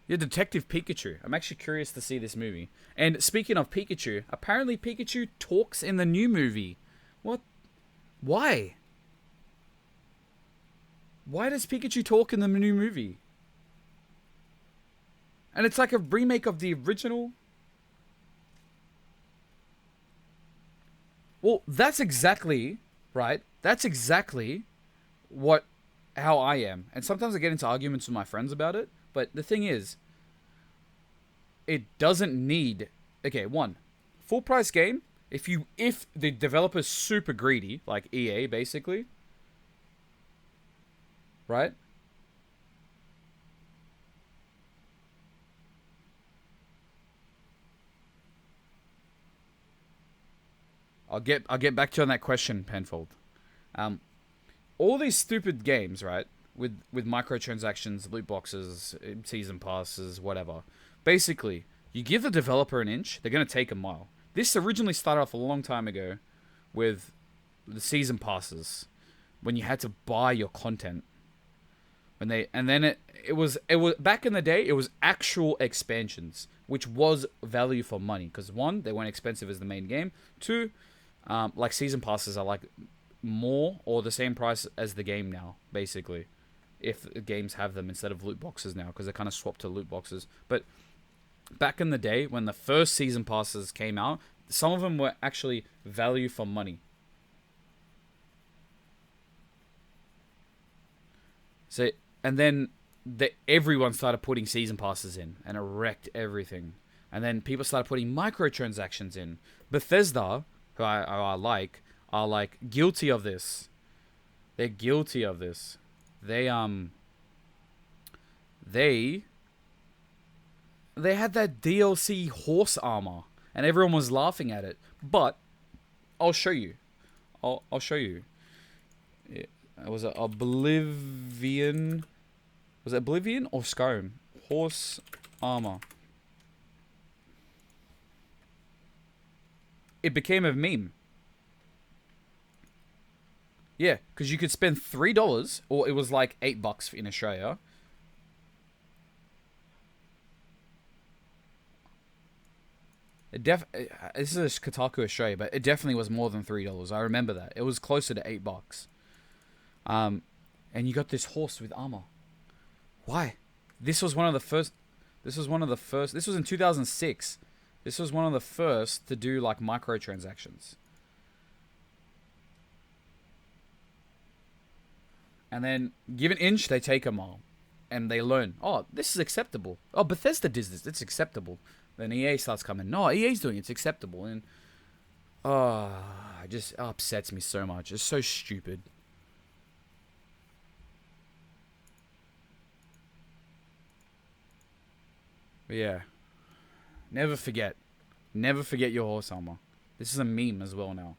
Yeah, Detective Pikachu. I'm actually curious to see this movie. And speaking of Pikachu, apparently Pikachu talks in the new movie. What? Why? Why does Pikachu talk in the new movie? And it's like a remake of the original. Well, that's exactly, right? That's exactly how I am. And sometimes I get into arguments with my friends about it. But the thing is, it doesn't need... Okay, one, full price game. If the developer's super greedy, like EA basically, right? I'll get back to you on that question, Penfold. All these stupid games, right? With microtransactions, loot boxes, season passes, whatever. Basically, you give the developer an inch, they're gonna take a mile. This originally started off a long time ago with the season passes, when you had to buy your content. It was back in the day, it was actual expansions, which was value for money. Because one, they weren't expensive as the main game. Two, like season passes are like more or the same price as the game now, basically. If games have them instead of loot boxes now, because they kind of swapped to loot boxes. But back in the day, when the first season passes came out, some of them were actually value for money. So, and then everyone started putting season passes in, and it wrecked everything. And then people started putting microtransactions in. Bethesda, who I like, are like guilty of this. They're guilty of this. They had that DLC horse armor, and everyone was laughing at it. But I'll show you. I'll show you. It was Oblivion. Was it Oblivion or Skyrim? Horse armor. It became a meme. Yeah, because you could spend $3, or it was like $8 in Australia. This is Kotaku Australia, but it definitely was more than $3. I remember that. It was closer to $8. And you got this horse with armor. Why? This was one of the first. This was in 2006. This was one of the first to do like microtransactions. And then, give an inch, they take a mile. And they learn, oh, this is acceptable. Oh, Bethesda did this, it's acceptable. Then EA starts coming, no, EA's doing it, it's acceptable. And, it just upsets me so much. It's so stupid. But yeah. Never forget. Never forget your horse armor. This is a meme as well now.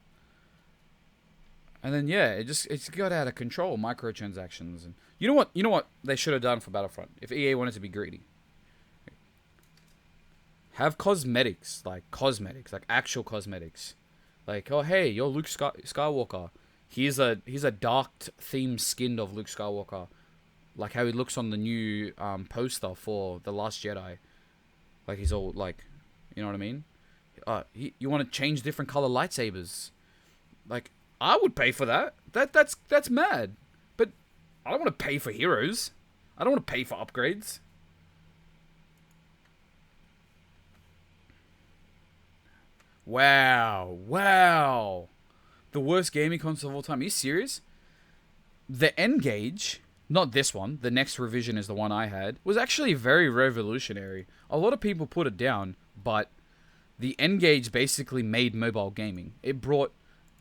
And then yeah, it's got out of control, microtransactions, and you know what they should have done for Battlefront if EA wanted to be greedy. Have cosmetics, like actual cosmetics. Like, oh hey, you're Luke Skywalker. Here's a dark themed skin of Luke Skywalker, like how he looks on the new poster for The Last Jedi. Like he's all like, you know what I mean? You want to change different color lightsabers? Like, I would pay for that. That's mad. But I don't want to pay for heroes. I don't want to pay for upgrades. Wow. The worst gaming console of all time. Are you serious? The N-Gage, not this one, the next revision is the one I had, was actually very revolutionary. A lot of people put it down, but the N-Gage basically made mobile gaming. It brought...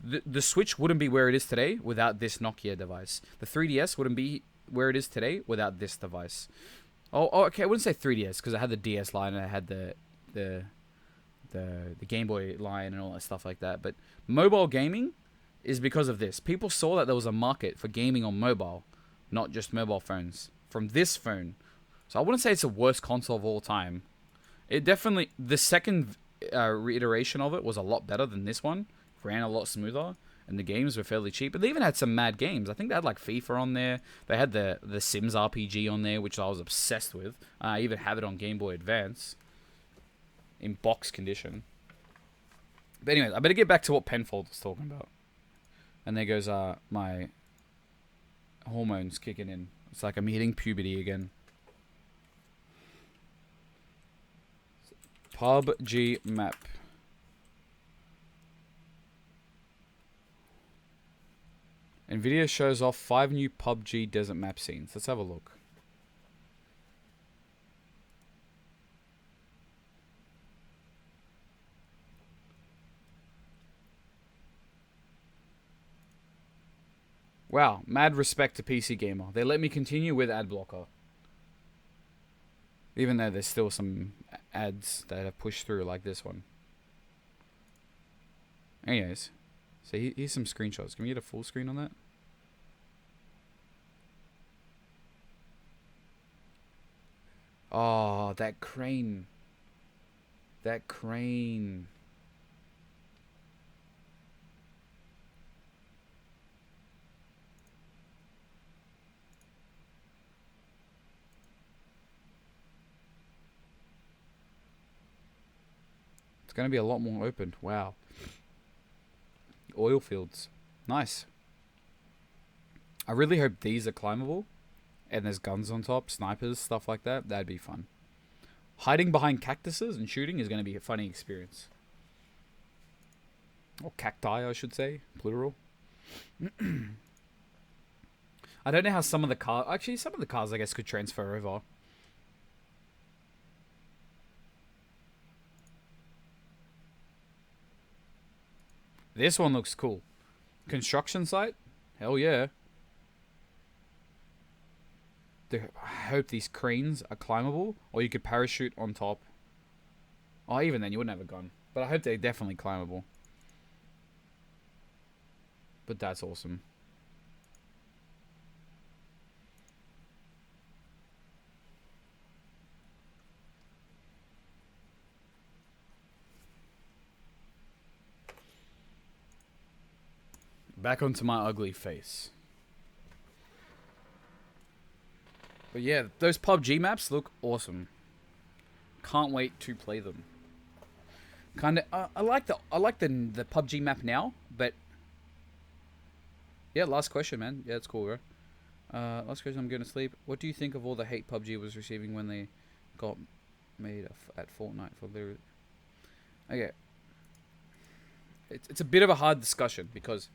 The Switch wouldn't be where it is today without this Nokia device. The 3DS wouldn't be where it is today without this device. Oh okay, I wouldn't say 3DS, because I had the DS line and I had the Game Boy line and all that stuff like that. But mobile gaming is because of this. People saw that there was a market for gaming on mobile, not just mobile phones, from this phone. So I wouldn't say it's the worst console of all time. It definitely, the second reiteration of it was a lot better than this one. Ran a lot smoother, and the games were fairly cheap. But they even had some mad games. I think they had like FIFA on there. They had the Sims RPG on there, which I was obsessed with. I even have it on Game Boy Advance in box condition. But anyways, I better get back to what Penfold was talking about. And there goes my hormones kicking in. It's like I'm hitting puberty again. PUBG map. Nvidia shows off 5 new PUBG desert map scenes. Let's have a look. Wow, mad respect to PC Gamer. They let me continue with ad blocker. Even though there's still some ads that have pushed through, like this one. Anyways, so here's some screenshots. Can we get a full screen on that? Oh, that crane. That crane. It's going to be a lot more open. Wow. Oil fields. Nice. I really hope these are climbable. And there's guns on top, snipers, stuff like that. That'd be fun. Hiding behind cactuses and shooting is going to be a funny experience. Or cacti, I should say. Plural. I don't know how some of the cars... Actually, some of the cars, I guess, could transfer over. This one looks cool. Construction site? Hell yeah. I hope these cranes are climbable, or you could parachute on top. Oh, even then, you wouldn't have a gun. But I hope they're definitely climbable. But that's awesome. Back onto my ugly face. But yeah, those PUBG maps look awesome. Can't wait to play them. Kind of, I like the PUBG map now, but yeah. Last question, man. Yeah, it's cool, bro. Last question. I'm going to sleep. What do you think of all the hate PUBG was receiving when they got made at Fortnite for their? Okay. It's a bit of a hard discussion because,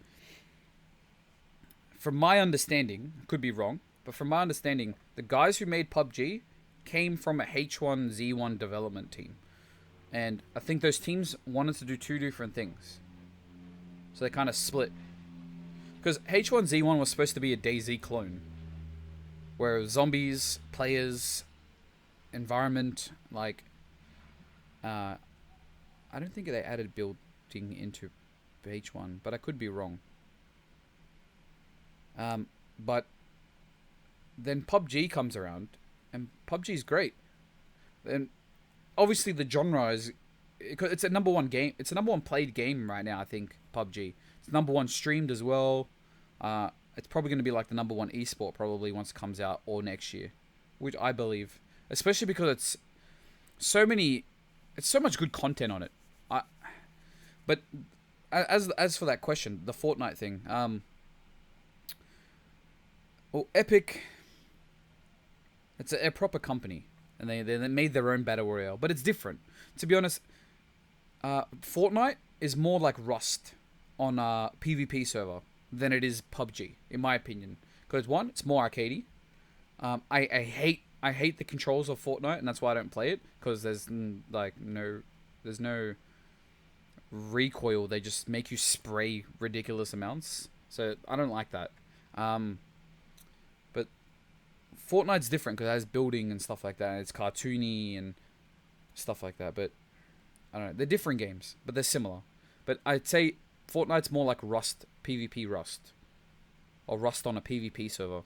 from my understanding, could be wrong. But from my understanding, the guys who made PUBG came from a H1Z1 development team. And I think those teams wanted to do two different things. So they kind of split. Because H1Z1 was supposed to be a DayZ clone. Where it was zombies, players, environment, like... I don't think they added building into H1, but I could be wrong. But... then PUBG comes around, and PUBG's great. And obviously the genre is, it's a number one game. It's a number one played game right now. I think PUBG. It's number one streamed as well. It's probably going to be like the number one esport probably once it comes out or next year, which I believe, especially because it's so much good content on it. But as for that question, the Fortnite thing, well, Epic, it's a proper company, and they made their own battle royale, but it's different. To be honest, Fortnite is more like Rust on a PvP server than it is PUBG, in my opinion. Because one, it's more arcadey. I hate the controls of Fortnite, and that's why I don't play it. Because there's no recoil. They just make you spray ridiculous amounts. So I don't like that. But Fortnite's different because it has building and stuff like that. And it's cartoony and stuff like that. But I don't know. They're different games, but they're similar. But I'd say Fortnite's more like Rust, PvP Rust. Or Rust on a PvP server.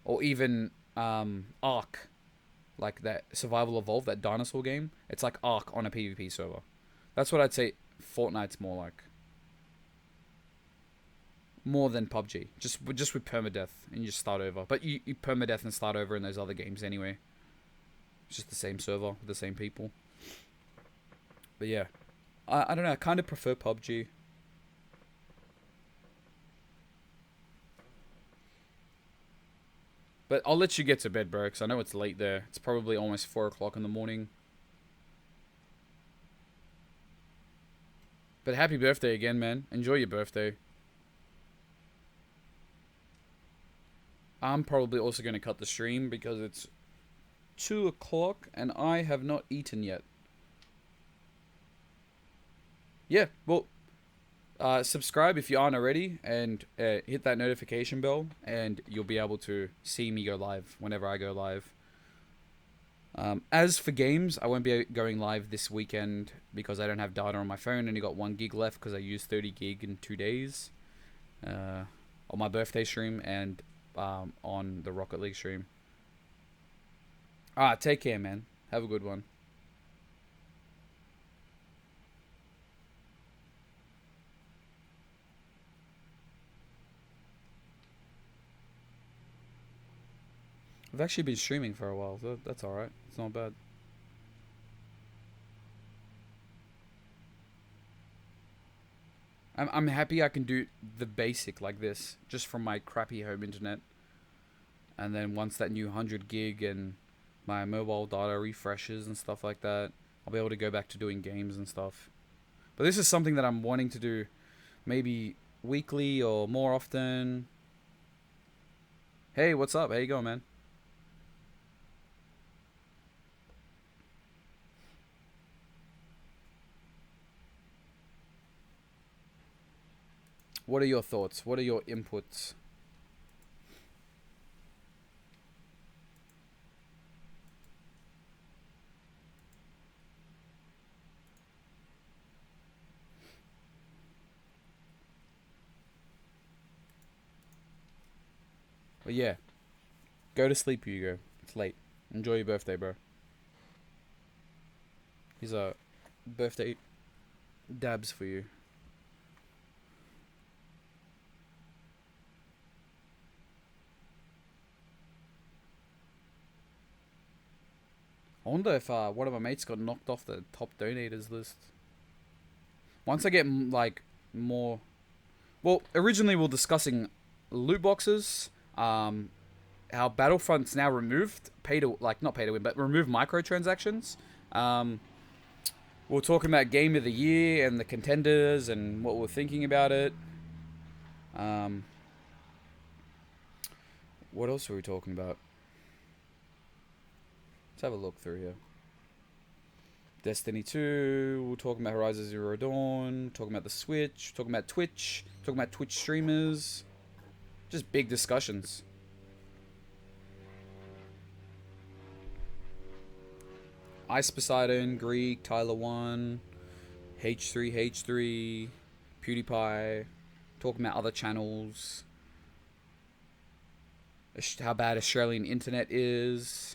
Or even Ark. Like that Survival Evolved, that dinosaur game. It's like Ark on a PvP server. That's what I'd say Fortnite's more like. More than PUBG. Just with permadeath and you just start over. But you permadeath and start over in those other games anyway. It's just the same server with the same people. But yeah. I don't know, I kind of prefer PUBG. But I'll let you get to bed, bro, because I know it's late there. It's probably almost 4 o'clock in the morning. But happy birthday again, man. Enjoy your birthday. I'm probably also going to cut the stream because it's 2 o'clock and I have not eaten yet. Yeah, well, subscribe if you aren't already and hit that notification bell and you'll be able to see me go live whenever I go live. As for games, I won't be going live this weekend because I don't have data on my phone. I only got 1 gig left because I used 30 gig in 2 days on my birthday stream and on the Rocket League stream. Alright, take care, man. Have a good one. I've actually been streaming for a while, so that's alright. It's not bad. I'm happy I can do the basic like this, just from my crappy home internet. And then once that new 100 gig and my mobile data refreshes and stuff like that, I'll be able to go back to doing games and stuff. But this is something that I'm wanting to do maybe weekly or more often. Hey, what's up? How you going, man? What are your thoughts? What are your inputs? But yeah, go to sleep, Hugo. It's late. Enjoy your birthday, bro. Here's a birthday dabs for you. I wonder if one of my mates got knocked off the top donators list. Once I get like more, well, originally we were discussing loot boxes. How Battlefront's now removed not pay to win, but remove microtransactions. We're talking about Game of the Year and the contenders and what we're thinking about it. What else were we talking about? Let's have a look through here. Destiny 2, we're talking about Horizon Zero Dawn, talking about the Switch, talking about Twitch, talking about Twitch streamers. Just big discussions. Ice Poseidon, Greek, Tyler 1, H3, PewDiePie, talking about other channels. How bad Australian internet is.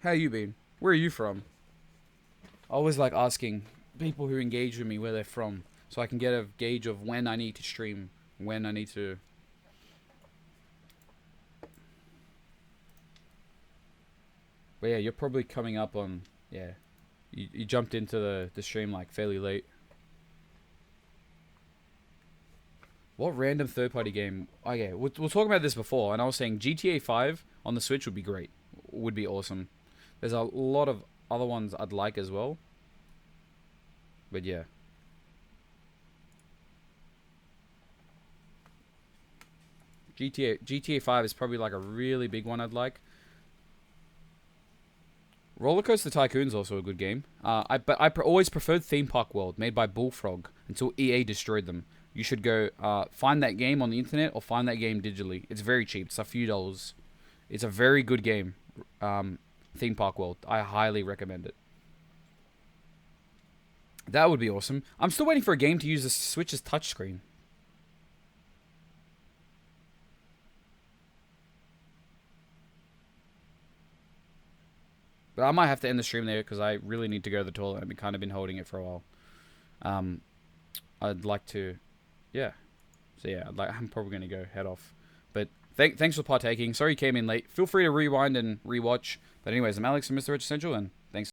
How you been? Where are you from? I always like asking people who engage with me where they're from, so I can get a gauge of when I need to stream, when I need to. But yeah, you're probably coming up on, yeah. You jumped into the stream like fairly late. What random third-party game? Oh yeah, we're talking about this before, and I was saying GTA 5 on the Switch would be great. Would be awesome. There's a lot of other ones I'd like as well. But yeah. GTA 5 is probably like a really big one I'd like. Rollercoaster Tycoon's also a good game. But I always preferred Theme Park World, made by Bullfrog, until EA destroyed them. You should go find that game on the internet or find that game digitally. It's very cheap. It's a few dollars. It's a very good game. Theme Park World. I highly recommend it. That would be awesome. I'm still waiting for a game to use the Switch's touchscreen. But I might have to end the stream there because I really need to go to the toilet. I've kind of been holding it for a while. I'd like to, yeah. So yeah, I'm probably gonna go head off. But thanks for partaking. Sorry you came in late. Feel free to rewind and rewatch. But anyways, I'm Alex from Mr. Rich Central, and thanks.